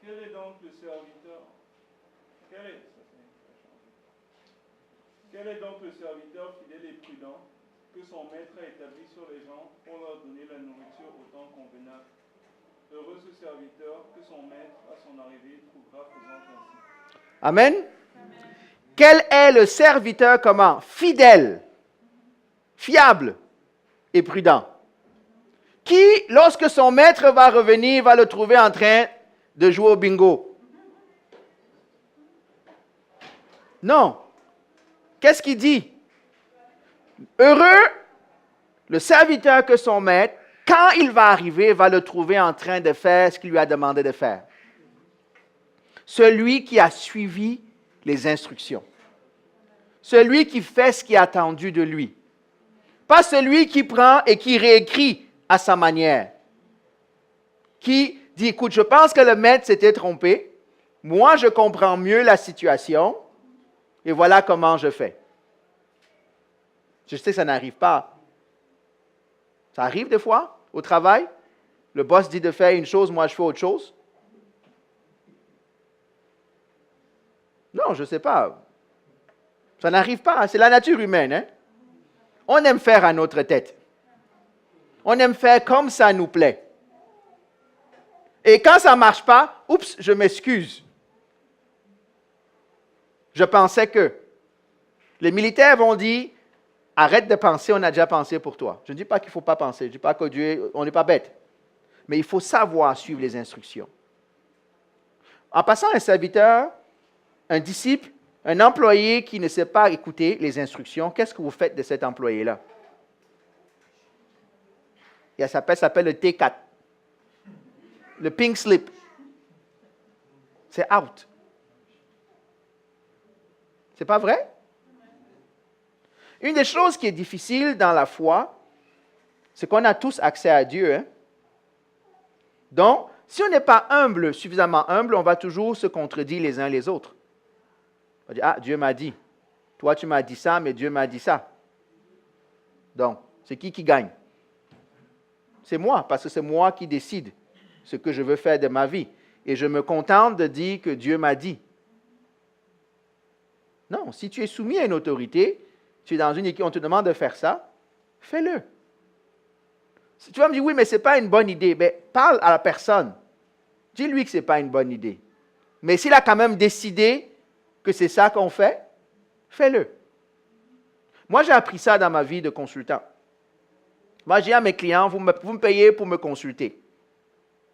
Quel est donc le serviteur fidèle et prudent que son maître a établi sur les gens pour leur donner la nourriture au temps convenable? Heureux ce serviteur que son maître, à son arrivée, trouvera faisant ainsi. Amen. Quel est le serviteur comment? Fidèle, fiable et prudent. Qui, lorsque son maître va revenir, va le trouver en train de jouer au bingo? Non. Qu'est-ce qu'il dit? Heureux le serviteur que son maître, quand il va arriver, va le trouver en train de faire ce qu'il lui a demandé de faire. Celui qui a suivi les instructions. Celui qui fait ce qui est attendu de lui. Pas celui qui prend et qui réécrit à sa manière. Qui dit, écoute, je pense que le maître s'était trompé. Moi, je comprends mieux la situation. Et voilà comment je fais. Je sais que ça n'arrive pas. Ça arrive des fois au travail. Le boss dit de faire une chose, moi je fais autre chose. Non, je ne sais pas. Ça n'arrive pas. C'est la nature humaine. Hein? On aime faire à notre tête. On aime faire comme ça nous plaît. Et quand ça ne marche pas, oups, je m'excuse. Je pensais que. Les militaires vont dire, arrête de penser, on a déjà pensé pour toi. Je ne dis pas qu'il ne faut pas penser, je ne dis pas que Dieu, on n'est pas bête. Mais il faut savoir suivre les instructions. En passant, un serviteur, un disciple, un employé qui ne sait pas écouter les instructions, qu'est-ce que vous faites de cet employé-là? Et ça s'appelle le T4. Le pink slip. C'est out. C'est pas vrai? Une des choses qui est difficile dans la foi, c'est qu'on a tous accès à Dieu. Hein? Donc, si on n'est pas humble, suffisamment humble, on va toujours se contredire les uns les autres. On va dire, ah, Dieu m'a dit. Toi, tu m'as dit ça, mais Dieu m'a dit ça. Donc, c'est qui gagne? C'est moi, parce que c'est moi qui décide ce que je veux faire de ma vie. Et je me contente de dire que Dieu m'a dit. Non, si tu es soumis à une autorité, tu es dans une équipe, on te demande de faire ça, fais-le. Si tu vas me dire, oui, mais ce n'est pas une bonne idée, bien, parle à la personne. Dis-lui que ce n'est pas une bonne idée. Mais s'il a quand même décidé que c'est ça qu'on fait, fais-le. Moi, j'ai appris ça dans ma vie de consultant. Moi, je dis à mes clients, vous me payez pour me consulter.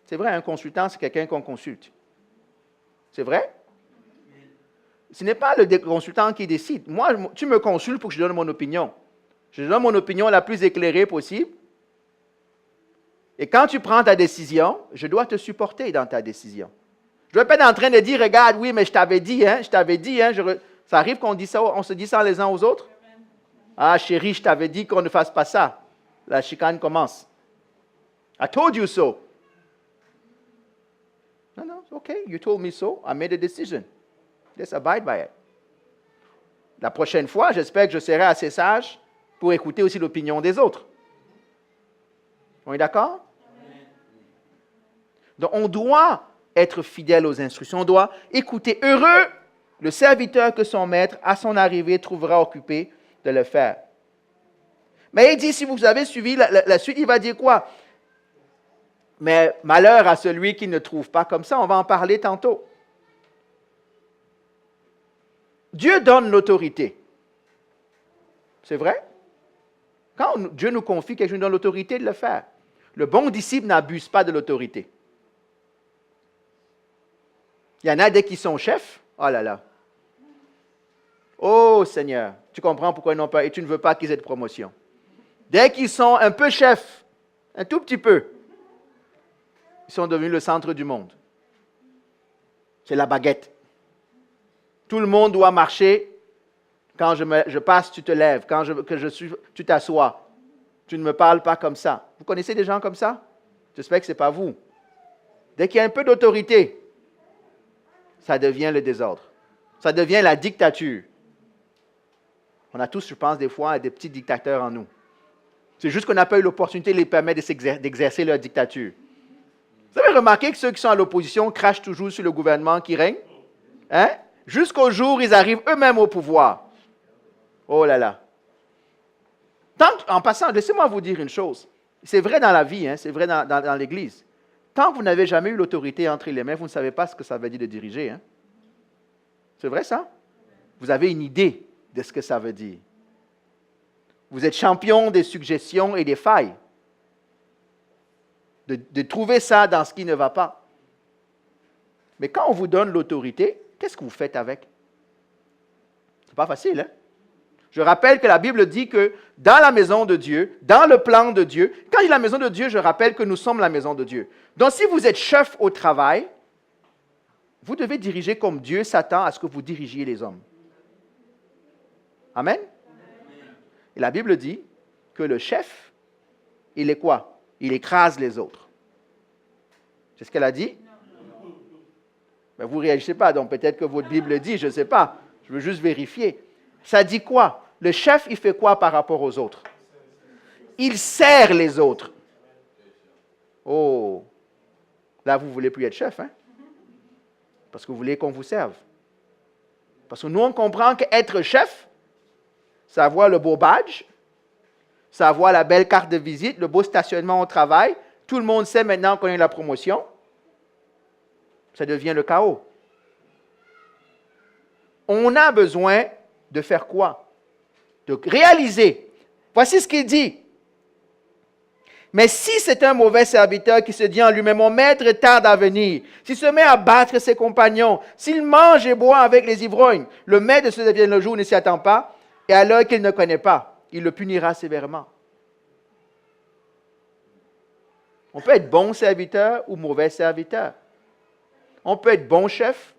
C'est vrai, un consultant, c'est quelqu'un qu'on consulte. C'est vrai? Ce n'est pas le consultant qui décide. Moi, tu me consultes pour que je donne mon opinion. Je donne mon opinion la plus éclairée possible. Et quand tu prends ta décision, je dois te supporter dans ta décision. Je ne dois pas être en train de dire, regarde, oui, mais je t'avais dit, hein. Ça arrive qu'on dit ça, on se dit ça les uns aux autres? Ah, chérie, je t'avais dit qu'on ne fasse pas ça. La chicane commence. I told you so. No, okay, you told me so. I made a decision. Let's abide by it. La prochaine fois, j'espère que je serai assez sage pour écouter aussi l'opinion des autres. On est d'accord? Donc, on doit être fidèle aux instructions. On doit écouter. Heureux le serviteur que son maître, à son arrivée, trouvera occupé de le faire. Mais il dit, si vous avez suivi la suite, il va dire quoi? Mais malheur à celui qui ne trouve pas comme ça. On va en parler tantôt. Dieu donne l'autorité. C'est vrai? Quand Dieu nous confie quelque chose, il nous donne l'autorité de le faire. Le bon disciple n'abuse pas de l'autorité. Il y en a dès qu'ils sont chefs, oh là là. Oh Seigneur, tu comprends pourquoi ils n'ont pas, et tu ne veux pas qu'ils aient de promotion. Dès qu'ils sont un peu chefs, un tout petit peu, ils sont devenus le centre du monde. C'est la baguette. Tout le monde doit marcher. Quand je passe, tu te lèves. Quand je suis, tu t'assois. Tu ne me parles pas comme ça. Vous connaissez des gens comme ça? J'espère que ce n'est pas vous. Dès qu'il y a un peu d'autorité, ça devient le désordre. Ça devient la dictature. On a tous, je pense, des fois, des petits dictateurs en nous. C'est juste qu'on n'a pas eu l'opportunité de les permettre d'exercer leur dictature. Vous avez remarqué que ceux qui sont à l'opposition crachent toujours sur le gouvernement qui règne? Hein? Jusqu'au jour où ils arrivent eux-mêmes au pouvoir. Oh là là. En passant, laissez-moi vous dire une chose. C'est vrai dans la vie, hein, c'est vrai dans l'Église. Tant que vous n'avez jamais eu l'autorité entre les mains, vous ne savez pas ce que ça veut dire de diriger. Hein? C'est vrai ça? Vous avez une idée de ce que ça veut dire. Vous êtes champion des suggestions et des failles. De trouver ça dans ce qui ne va pas. Mais quand on vous donne l'autorité, qu'est-ce que vous faites avec? C'est pas facile, hein? Je rappelle que la Bible dit que dans la maison de Dieu, dans le plan de Dieu, quand je dis la maison de Dieu, je rappelle que nous sommes la maison de Dieu. Donc si vous êtes chef au travail, vous devez diriger comme Dieu s'attend à ce que vous dirigiez les hommes. Amen? Et la Bible dit que le chef, il est quoi? Il écrase les autres. C'est ce qu'elle a dit? Ben, vous ne réagissez pas, donc peut-être que votre Bible le dit, je ne sais pas. Je veux juste vérifier. Ça dit quoi? Le chef, il fait quoi par rapport aux autres? Il sert les autres. Oh! Là, vous ne voulez plus être chef, hein? Parce que vous voulez qu'on vous serve. Parce que nous, on comprend qu'être chef, c'est avoir le beau badge, c'est avoir la belle carte de visite, le beau stationnement au travail. Tout le monde sait maintenant qu'on a la promotion. Ça devient le chaos. On a besoin de faire quoi? De réaliser. Voici ce qu'il dit. Mais si c'est un mauvais serviteur qui se dit en lui-même, mon maître tarde à venir, s'il se met à battre ses compagnons, s'il mange et boit avec les ivrognes, le maître de ce devient le jour ne s'y attend pas, et à l'heure qu'il ne connaît pas, il le punira sévèrement. On peut être bon serviteur ou mauvais serviteur. On peut être bon chef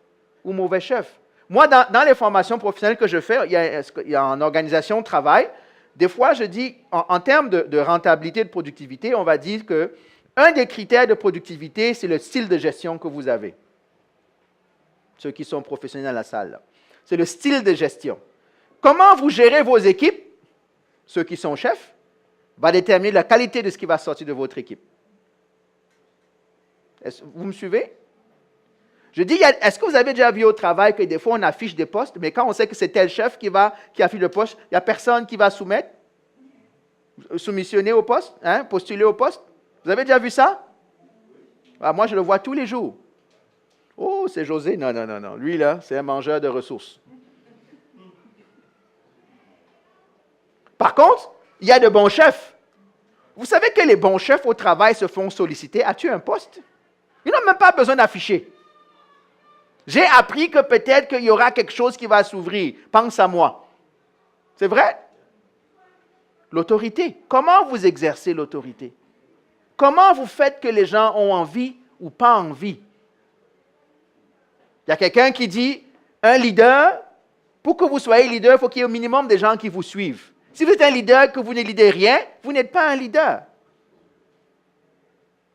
ou mauvais chef. Moi, dans les formations professionnelles que je fais, il y a en organisation de travail, des fois, je dis, en termes de rentabilité, de productivité, on va dire qu'un des critères de productivité, c'est le style de gestion que vous avez. Ceux qui sont professionnels à la salle, là. C'est le style de gestion. Comment vous gérez vos équipes, ceux qui sont chefs, va déterminer la qualité de ce qui va sortir de votre équipe. Vous me suivez? Je dis, est-ce que vous avez déjà vu au travail que des fois on affiche des postes, mais quand on sait que c'est tel chef qui affiche le poste, il n'y a personne qui va soumissionner au poste, hein, postuler au poste? Vous avez déjà vu ça? Ah, moi, je le vois tous les jours. Oh, c'est José. Non. Lui, là, c'est un mangeur de ressources. Par contre, il y a de bons chefs. Vous savez que les bons chefs au travail se font solliciter. As-tu un poste? Ils n'ont même pas besoin d'afficher. J'ai appris que peut-être qu'il y aura quelque chose qui va s'ouvrir. Pense à moi. C'est vrai? L'autorité. Comment vous exercez l'autorité? Comment vous faites que les gens ont envie ou pas envie? Il y a quelqu'un qui dit, un leader, pour que vous soyez leader, il faut qu'il y ait au minimum des gens qui vous suivent. Si vous êtes un leader que vous ne leadez rien, vous n'êtes pas un leader.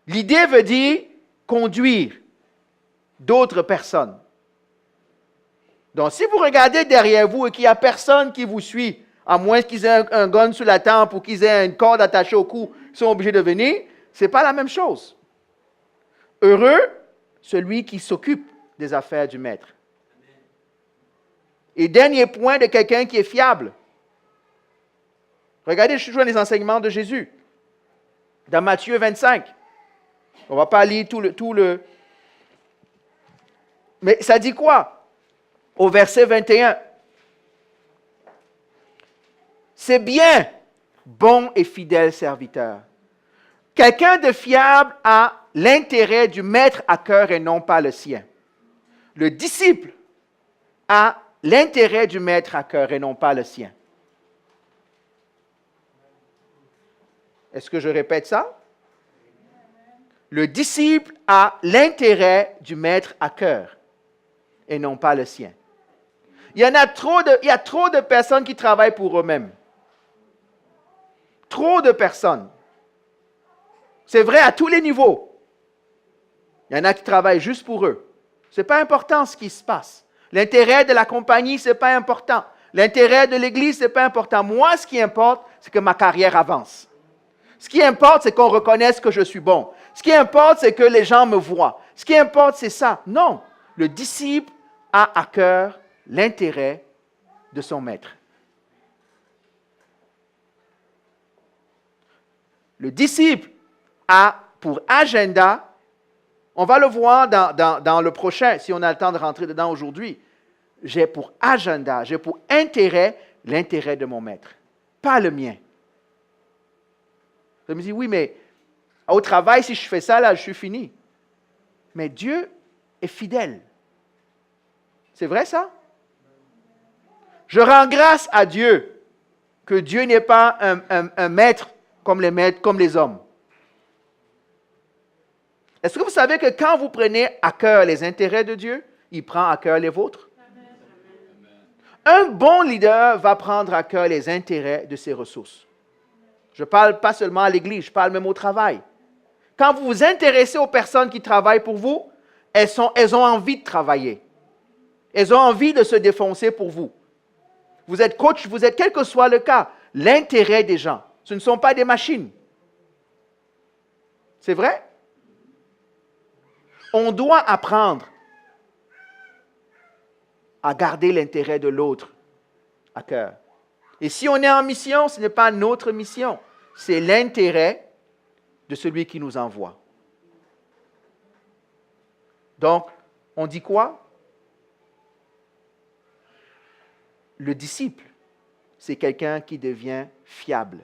L'idée veut dire conduire d'autres personnes. Donc, si vous regardez derrière vous et qu'il n'y a personne qui vous suit, à moins qu'ils aient un gun sous la tempe ou qu'ils aient une corde attachée au cou, ils sont obligés de venir, ce n'est pas la même chose. Heureux, celui qui s'occupe des affaires du maître. Et dernier point de quelqu'un qui est fiable. Regardez toujours les enseignements de Jésus. Dans Matthieu 25. On ne va pas lire tout le... Mais ça dit quoi? Au verset 21. C'est bien, bon et fidèle serviteur. Quelqu'un de fiable a l'intérêt du maître à cœur et non pas le sien. Le disciple a l'intérêt du maître à cœur et non pas le sien. Est-ce que je répète ça? Le disciple a l'intérêt du maître à cœur et non pas le sien. Il y a trop de personnes qui travaillent pour eux-mêmes. Trop de personnes. C'est vrai à tous les niveaux. Il y en a qui travaillent juste pour eux. Ce n'est pas important ce qui se passe. L'intérêt de la compagnie, ce n'est pas important. L'intérêt de l'Église, ce n'est pas important. Moi, ce qui importe, c'est que ma carrière avance. Ce qui importe, c'est qu'on reconnaisse que je suis bon. Ce qui importe, c'est que les gens me voient. Ce qui importe, c'est ça. Non. Le disciple a à cœur l'intérêt de son maître. Le disciple a pour agenda, on va le voir dans le prochain, si on a le temps de rentrer dedans aujourd'hui, j'ai pour agenda, j'ai pour intérêt l'intérêt de mon maître, pas le mien. Je me dis, oui, mais au travail, si je fais ça, là, je suis fini. Mais Dieu est fidèle. C'est vrai ça? Je rends grâce à Dieu que Dieu n'est pas un maître comme les hommes. Est-ce que vous savez que quand vous prenez à cœur les intérêts de Dieu, il prend à cœur les vôtres? Un bon leader va prendre à cœur les intérêts de ses ressources. Je ne parle pas seulement à l'Église, je parle même au travail. Quand vous vous intéressez aux personnes qui travaillent pour vous, elles ont envie de travailler. Elles ont envie de se défoncer pour vous. Vous êtes coach, vous êtes, quel que soit le cas, l'intérêt des gens. Ce ne sont pas des machines. C'est vrai? On doit apprendre à garder l'intérêt de l'autre à cœur. Et si on est en mission, ce n'est pas notre mission, c'est l'intérêt de celui qui nous envoie. Donc, on dit quoi? Le disciple, c'est quelqu'un qui devient fiable.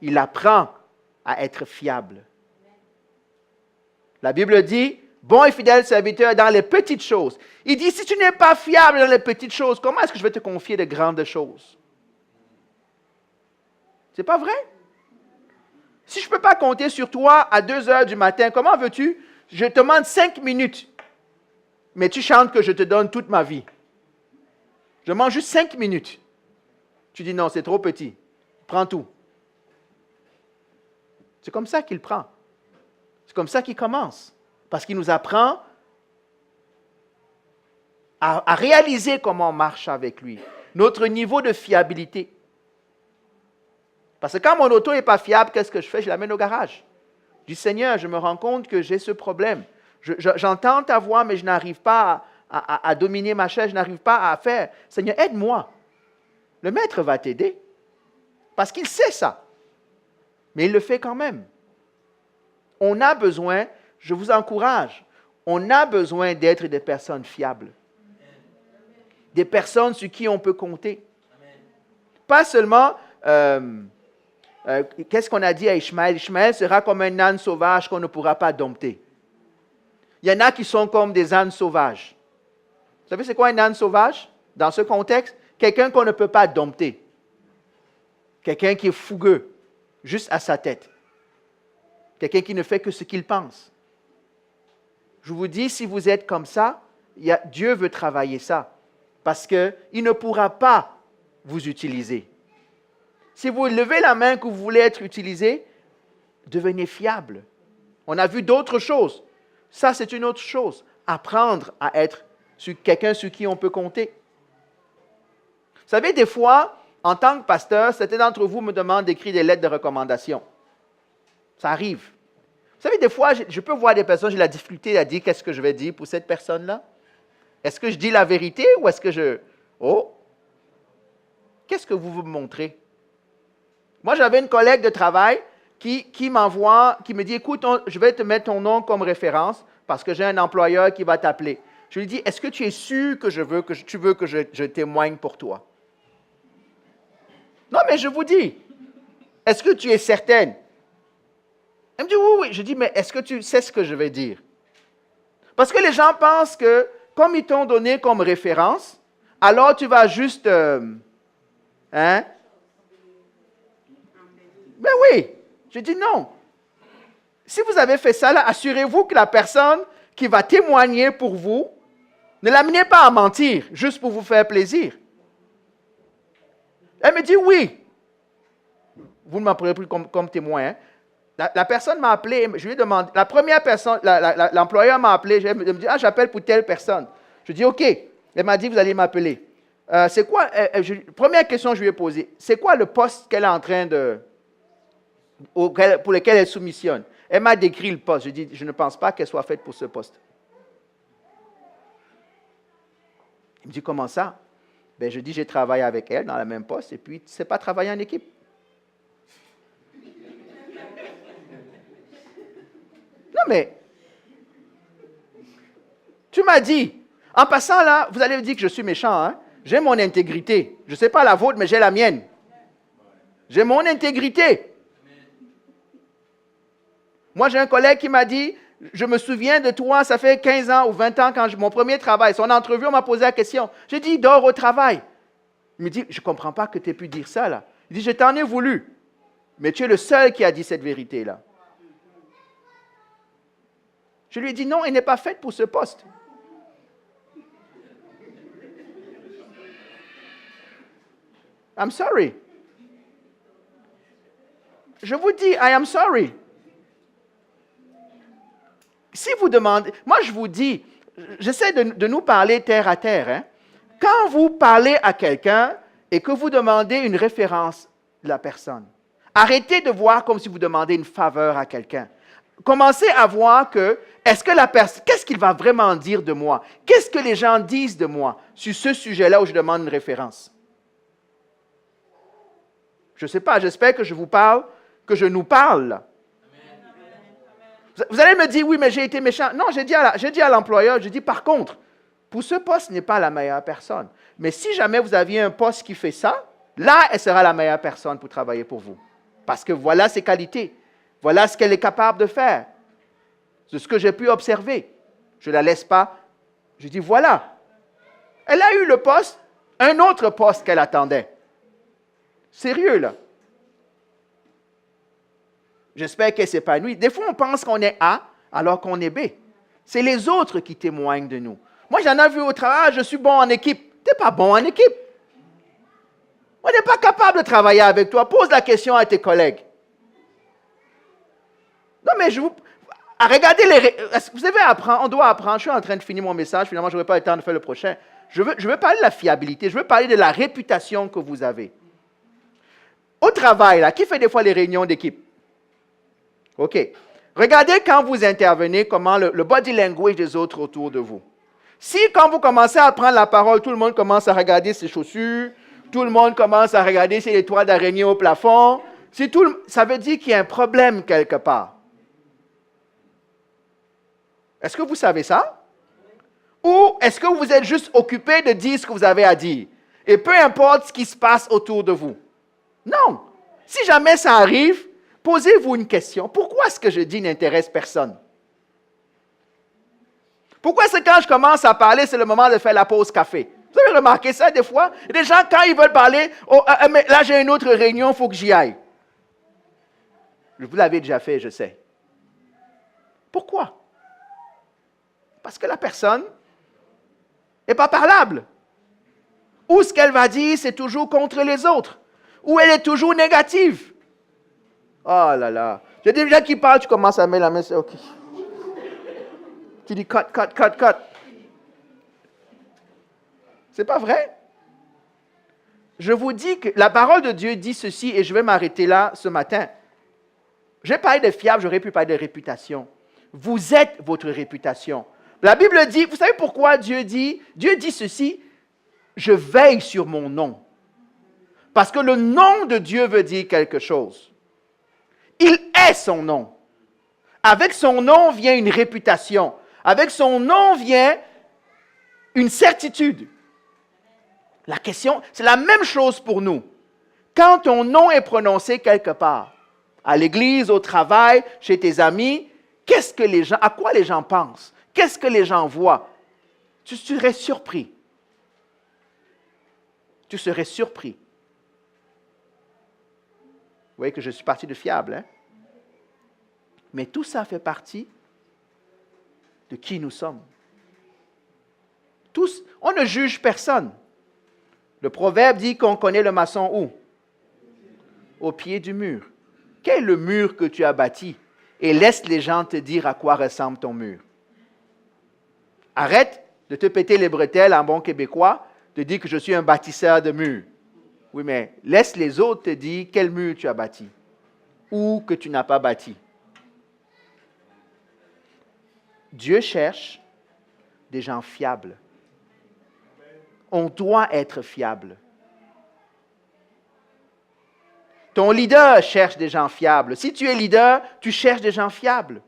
Il apprend à être fiable. La Bible dit, bon et fidèle serviteur dans les petites choses. Il dit, si tu n'es pas fiable dans les petites choses, comment est-ce que je vais te confier de grandes choses? C'est pas vrai? Si je ne peux pas compter sur toi à 2 heures du matin, comment veux-tu? Je te demande 5 minutes, mais tu chantes que je te donne toute ma vie. Je demande juste 5 minutes. Tu dis non, c'est trop petit. Prends tout. C'est comme ça qu'il prend. C'est comme ça qu'il commence. Parce qu'il nous apprend à réaliser comment on marche avec lui. Notre niveau de fiabilité. Parce que quand mon auto n'est pas fiable, qu'est-ce que je fais? Je l'amène au garage. Je dis, Seigneur, je me rends compte que j'ai ce problème. J'entends ta voix, mais je n'arrive pas à dominer ma chaise, je n'arrive pas à faire. Seigneur, aide-moi. Le maître va t'aider. Parce qu'il sait ça. Mais il le fait quand même. On a besoin, je vous encourage, on a besoin d'être des personnes fiables. Des personnes sur qui on peut compter. Pas seulement, qu'est-ce qu'on a dit à Ishmaël? Ishmaël sera comme un âne sauvage qu'on ne pourra pas dompter. Il y en a qui sont comme des ânes sauvages. Vous savez c'est quoi un âne sauvage? Dans ce contexte, quelqu'un qu'on ne peut pas dompter. Quelqu'un qui est fougueux, juste à sa tête. Quelqu'un qui ne fait que ce qu'il pense. Je vous dis, si vous êtes comme ça, Dieu veut travailler ça. Parce qu'il ne pourra pas vous utiliser. Si vous levez la main que vous voulez être utilisé, devenez fiable. On a vu d'autres choses. Ça, c'est une autre chose. Apprendre à être sur quelqu'un sur qui on peut compter. Vous savez, des fois, en tant que pasteur, certains d'entre vous me demandent d'écrire des lettres de recommandation. Ça arrive. Vous savez, des fois, je peux voir des personnes, j'ai la difficulté à dire qu'est-ce que je vais dire pour cette personne-là. Est-ce que je dis la vérité ou est-ce que je... Oh! Qu'est-ce que vous me montrez? Moi, j'avais une collègue de travail qui me dit, écoute, je vais te mettre ton nom comme référence parce que j'ai un employeur qui va t'appeler. Je lui dis, est-ce que tu es sûr que tu veux que je témoigne pour toi? Non, mais je vous dis, est-ce que tu es certaine? Elle me dit, oui. Je dis, mais est-ce que tu sais ce que je vais dire? Parce que les gens pensent que, comme ils t'ont donné comme référence, alors tu vas juste... Ben oui. Je dis non. Si vous avez fait ça, là, assurez-vous que la personne qui va témoigner pour vous, ne l'amenez pas à mentir, juste pour vous faire plaisir. Elle me dit oui. Vous ne m'appelez plus comme témoin. Hein? La personne m'a appelé, je lui ai demandé, la première personne, l'employeur m'a appelé, elle me dit, j'appelle pour telle personne. Je dis, OK. Elle m'a dit, vous allez m'appeler. C'est quoi, première question que je lui ai posée, c'est quoi le poste qu'elle est en train pour lequel elle soumissionne? Elle m'a décrit le poste. Je dis, je ne pense pas qu'elle soit faite pour ce poste. Il me dit, comment ça? Ben, je dis, j'ai travaillé avec elle dans le même poste et puis, c'est pas travailler en équipe. Non, mais, tu m'as dit, en passant là, vous allez me dire que je suis méchant, hein? J'ai mon intégrité. Je ne sais pas la vôtre, mais j'ai la mienne. J'ai mon intégrité. Moi, j'ai un collègue qui m'a dit, je me souviens de toi, ça fait 15 ans ou 20 ans, quand mon premier travail, son entrevue, on m'a posé la question. J'ai dit, dors au travail. Il me dit, je ne comprends pas que tu aies pu dire ça, là. Il dit, je t'en ai voulu. Mais tu es le seul qui a dit cette vérité-là. Je lui ai dit, non, elle n'est pas faite pour ce poste. I'm sorry. Je vous dis, I am sorry. Si vous demandez, moi je vous dis, j'essaie de nous parler terre à terre. Hein. Quand vous parlez à quelqu'un et que vous demandez une référence de la personne, arrêtez de voir comme si vous demandez une faveur à quelqu'un. Commencez à voir que, est-ce que la personne, qu'est-ce qu'il va vraiment dire de moi? Qu'est-ce que les gens disent de moi sur ce sujet-là où je demande une référence? Je ne sais pas, j'espère que je vous parle, que je nous parle. Là. Vous allez me dire, oui, mais j'ai été méchant. Non, j'ai dit à l'employeur, j'ai dit, par contre, pour ce poste, n'est pas la meilleure personne. Mais si jamais vous aviez un poste qui fait ça, là, elle sera la meilleure personne pour travailler pour vous. Parce que voilà ses qualités. Voilà ce qu'elle est capable de faire. C'est ce que j'ai pu observer. Je ne la laisse pas. Je dis, voilà. Elle a eu le poste, un autre poste qu'elle attendait. Sérieux, là. J'espère qu'elle s'épanouit. Des fois, on pense qu'on est A alors qu'on est B. C'est les autres qui témoignent de nous. Moi, j'en ai vu au travail, je suis bon en équipe. Tu n'es pas bon en équipe. On n'est pas capable de travailler avec toi. Pose la question à tes collègues. Non, mais regardez vous devez apprendre, on doit apprendre. Je suis en train de finir mon message, finalement, je n'aurai pas le temps de faire le prochain. Je veux parler de la fiabilité, je veux parler de la réputation que vous avez. Au travail, là, qui fait des fois les réunions d'équipe? OK. Regardez quand vous intervenez, comment le body language des autres autour de vous. Si quand vous commencez à prendre la parole, tout le monde commence à regarder ses chaussures, tout le monde commence à regarder ses toiles d'araignée au plafond, ça veut dire qu'il y a un problème quelque part. Est-ce que vous savez ça? Ou est-ce que vous êtes juste occupé de dire ce que vous avez à dire? Et peu importe ce qui se passe autour de vous. Non. Si jamais ça arrive, posez-vous une question. Pourquoi ce que je dis n'intéresse personne? Pourquoi est-ce que quand je commence à parler, c'est le moment de faire la pause café? Vous avez remarqué ça des fois? Les gens, quand ils veulent parler, mais là j'ai une autre réunion, il faut que j'y aille. Vous l'avez déjà fait, je sais. Pourquoi? Parce que la personne n'est pas parlable. Ou ce qu'elle va dire, c'est toujours contre les autres. Ou elle est toujours négative. Oh là là. J'ai des gens qui parlent, tu commences à mettre la main, c'est OK. Tu dis cut. C'est pas vrai? Je vous dis que la parole de Dieu dit ceci, et je vais m'arrêter là ce matin. J'ai parlé de fiable, j'aurais pu parler de réputation. Vous êtes votre réputation. La Bible dit, vous savez pourquoi Dieu dit ceci, je veille sur mon nom. Parce que le nom de Dieu veut dire quelque chose. Il est son nom. Avec son nom vient une réputation. Avec son nom vient une certitude. La question, c'est la même chose pour nous. Quand ton nom est prononcé quelque part, à l'église, au travail, chez tes amis, à quoi les gens pensent? Qu'est-ce que les gens voient? Tu serais surpris. Tu serais surpris. Vous voyez que je suis parti de fiable, hein? Mais tout ça fait partie de qui nous sommes. Tous, on ne juge personne. Le proverbe dit qu'on connaît le maçon où? Au pied du mur. Quel est le mur que tu as bâti? Et laisse les gens te dire à quoi ressemble ton mur. Arrête de te péter les bretelles en bon québécois, de dire que je suis un bâtisseur de murs. Oui, mais laisse les autres te dire quel mur tu as bâti ou que tu n'as pas bâti. Dieu cherche des gens fiables. On doit être fiable. Ton leader cherche des gens fiables. Si tu es leader, tu cherches des gens fiables.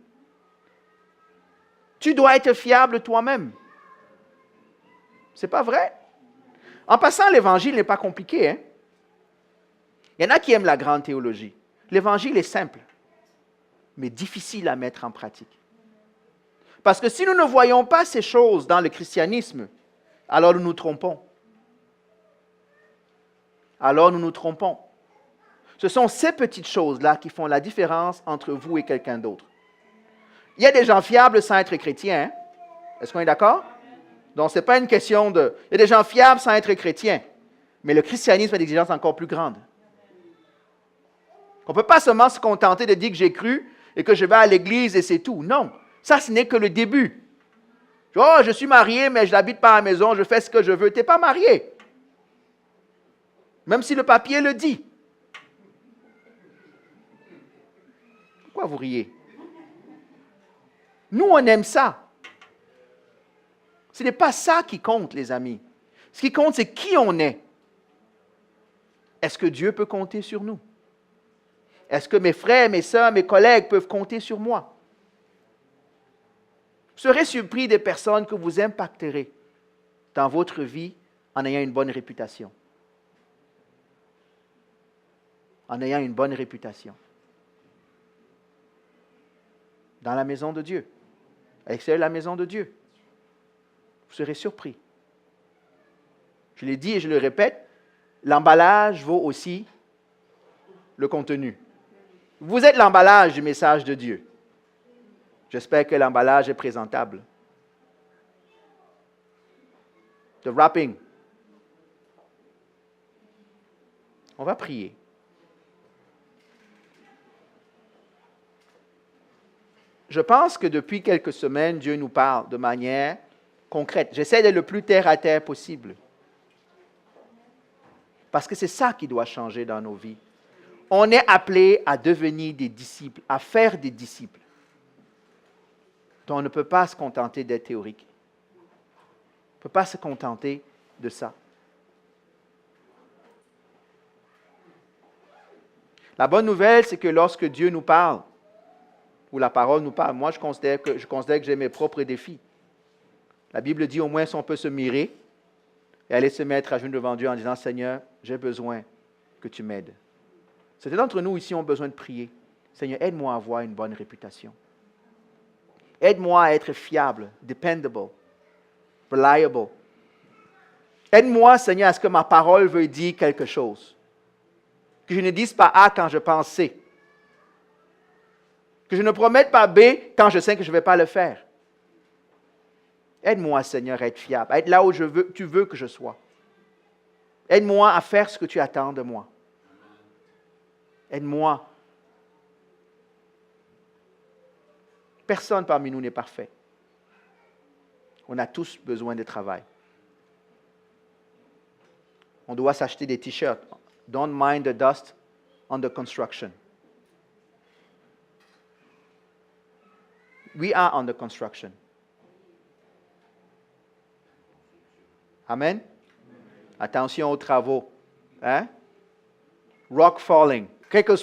Tu dois être fiable toi-même. C'est pas vrai? En passant, l'Évangile n'est pas compliqué. Hein? Il y en a qui aiment la grande théologie. L'Évangile est simple, mais difficile à mettre en pratique. Parce que si nous ne voyons pas ces choses dans le christianisme, alors nous nous trompons. Alors nous nous trompons. Ce sont ces petites choses-là qui font la différence entre vous et quelqu'un d'autre. Il y a des gens fiables sans être chrétiens. Hein? Est-ce qu'on est d'accord? Donc, ce n'est pas une question de... Il y a des gens fiables sans être chrétiens. Mais le christianisme a des exigences encore plus grandes. On ne peut pas seulement se contenter de dire que j'ai cru et que je vais à l'église et c'est tout. Non, ça, ce n'est que le début. Oh, je suis marié, mais je n'habite pas à la maison, je fais ce que je veux. Tu n'es pas marié. Même si le papier le dit. Pourquoi vous riez? Nous, on aime ça. Ce n'est pas ça qui compte, les amis. Ce qui compte, c'est qui on est. Est-ce que Dieu peut compter sur nous? Est-ce que mes frères, mes sœurs, mes collègues peuvent compter sur moi? Vous serez surpris des personnes que vous impacterez dans votre vie en ayant une bonne réputation. En ayant une bonne réputation. Dans la maison de Dieu. À l'extérieur de la maison de Dieu. Vous serez surpris. Je l'ai dit et je le répète, l'emballage vaut aussi le contenu. Vous êtes l'emballage du message de Dieu. J'espère que l'emballage est présentable. The wrapping. On va prier. Je pense que depuis quelques semaines, Dieu nous parle de manière concrète. J'essaie d'être le plus terre à terre possible. Parce que c'est ça qui doit changer dans nos vies. On est appelé à devenir des disciples, à faire des disciples. Donc on ne peut pas se contenter d'être théorique. On ne peut pas se contenter de ça. La bonne nouvelle, c'est que lorsque Dieu nous parle, ou la parole nous parle, moi je considère que j'ai mes propres défis. La Bible dit au moins si on peut se mirer et aller se mettre à genoux devant Dieu en disant « Seigneur, j'ai besoin que tu m'aides. » Certains d'entre nous ici ont besoin de prier. « Seigneur, aide-moi à avoir une bonne réputation. Aide-moi à être fiable, dependable, reliable. Aide-moi, Seigneur, à ce que ma parole veuille dire quelque chose. Que je ne dise pas A quand je pense C. Que je ne promette pas B quand je sais que je ne vais pas le faire. Aide-moi, Seigneur, à être fiable, à être là où tu veux que je sois. Aide-moi à faire ce que tu attends de moi. Aide-moi. Personne parmi nous n'est parfait. On a tous besoin de travail. On doit s'acheter des t-shirts. Don't mind the dust on the construction. We are on the construction. Amen. Attention aux travaux. Hein? Rock falling. Quel que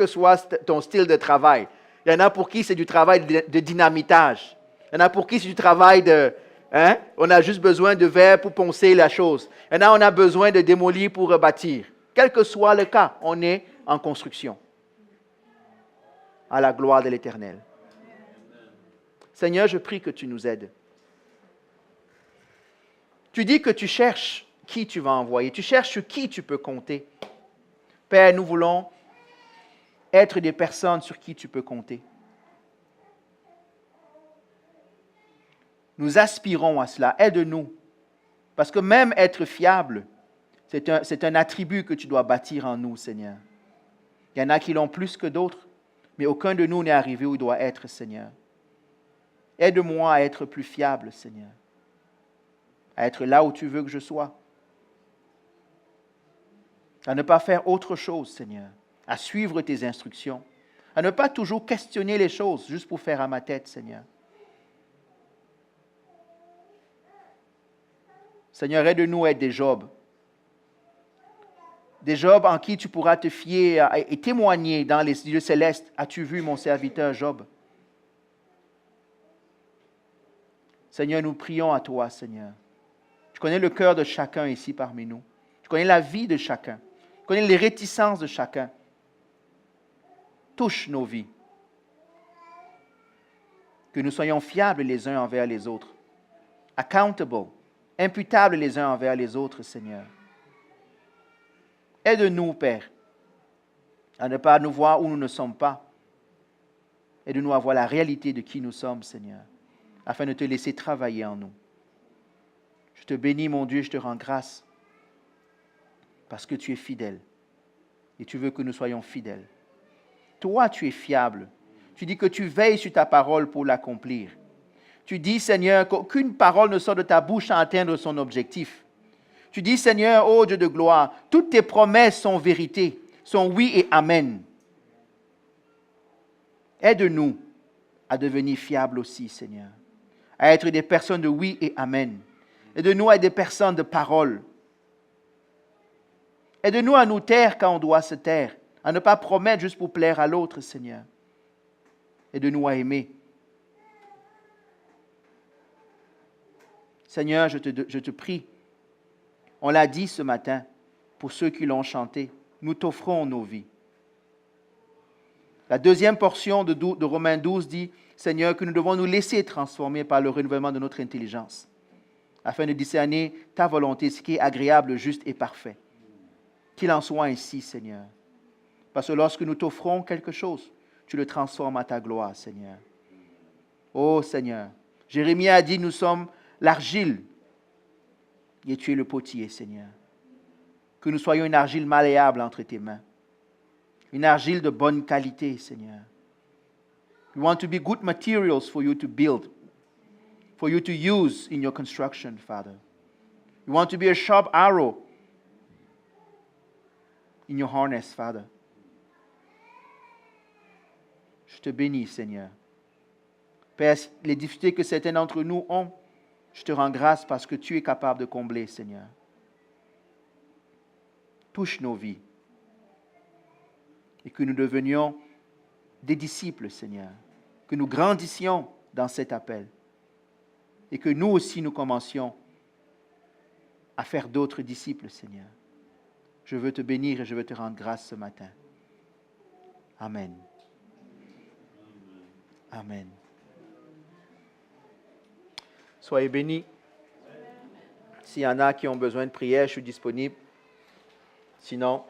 soit ton style de travail. Il y en a pour qui c'est du travail de dynamitage. Il y en a pour qui c'est du travail de... Hein? On a juste besoin de verre pour poncer la chose. Il y en a, on a besoin de démolir pour rebâtir. Quel que soit le cas, on est en construction. À la gloire de l'Éternel. Seigneur, je prie que tu nous aides. Tu dis que tu cherches qui tu vas envoyer. Tu cherches sur qui tu peux compter. Père, nous voulons être des personnes sur qui tu peux compter. Nous aspirons à cela. Aide-nous. Parce que même être fiable, c'est un attribut que tu dois bâtir en nous, Seigneur. Il y en a qui l'ont plus que d'autres, mais aucun de nous n'est arrivé où il doit être, Seigneur. Aide-moi à être plus fiable, Seigneur. À être là où tu veux que je sois. À ne pas faire autre chose, Seigneur. À suivre tes instructions. À ne pas toujours questionner les choses juste pour faire à ma tête, Seigneur. Seigneur, aide-nous à être des Job. Des Job en qui tu pourras te fier et témoigner dans les lieux célestes. As-tu vu mon serviteur Job? Seigneur, nous prions à toi, Seigneur. Tu connais le cœur de chacun ici parmi nous. Tu connais la vie de chacun. Tu connais les réticences de chacun. Touche nos vies. Que nous soyons fiables les uns envers les autres. Accountable. Imputables les uns envers les autres, Seigneur. Aide-nous, Père, à ne pas nous voir où nous ne sommes pas. Aide-nous à voir la réalité de qui nous sommes, Seigneur, afin de te laisser travailler en nous. Je te bénis, mon Dieu, je te rends grâce, parce que tu es fidèle, et tu veux que nous soyons fidèles. Toi, tu es fiable. Tu dis que tu veilles sur ta parole pour l'accomplir. Tu dis, Seigneur, qu'aucune parole ne sort de ta bouche sans atteindre son objectif. Tu dis, Seigneur, ô Dieu de gloire, toutes tes promesses sont vérité, sont oui et amen. Aide-nous à devenir fiables aussi, Seigneur, à être des personnes de oui et amen. Aide-nous à être des personnes de parole. Aide-nous à nous taire quand on doit se taire, à ne pas promettre juste pour plaire à l'autre, Seigneur. Aide-nous à aimer. Seigneur, je te prie, on l'a dit ce matin, pour ceux qui l'ont chanté, nous t'offrons nos vies. La deuxième portion de Romains 12 dit, Seigneur, que nous devons nous laisser transformer par le renouvellement de notre intelligence, afin de discerner ta volonté, ce qui est agréable, juste et parfait. Qu'il en soit ainsi, Seigneur. Parce que lorsque nous t'offrons quelque chose, tu le transformes à ta gloire, Seigneur. Oh Seigneur, Jérémie a dit, nous sommes l'argile, et tu es le potier, Seigneur. Que nous soyons une argile malléable entre tes mains. Une argile de bonne qualité, Seigneur. We want to be good materials for you to build, for you to use in your construction, Father. We want to be a sharp arrow in your harness, Father. Je te bénis, Seigneur. Père, les difficultés que certains d'entre nous ont, je te rends grâce parce que tu es capable de combler, Seigneur. Touche nos vies et que nous devenions des disciples, Seigneur. Que nous grandissions dans cet appel et que nous aussi nous commencions à faire d'autres disciples, Seigneur. Je veux te bénir et je veux te rendre grâce ce matin. Amen. Amen. Soyez bénis. S'il y en a qui ont besoin de prière, je suis disponible. Sinon,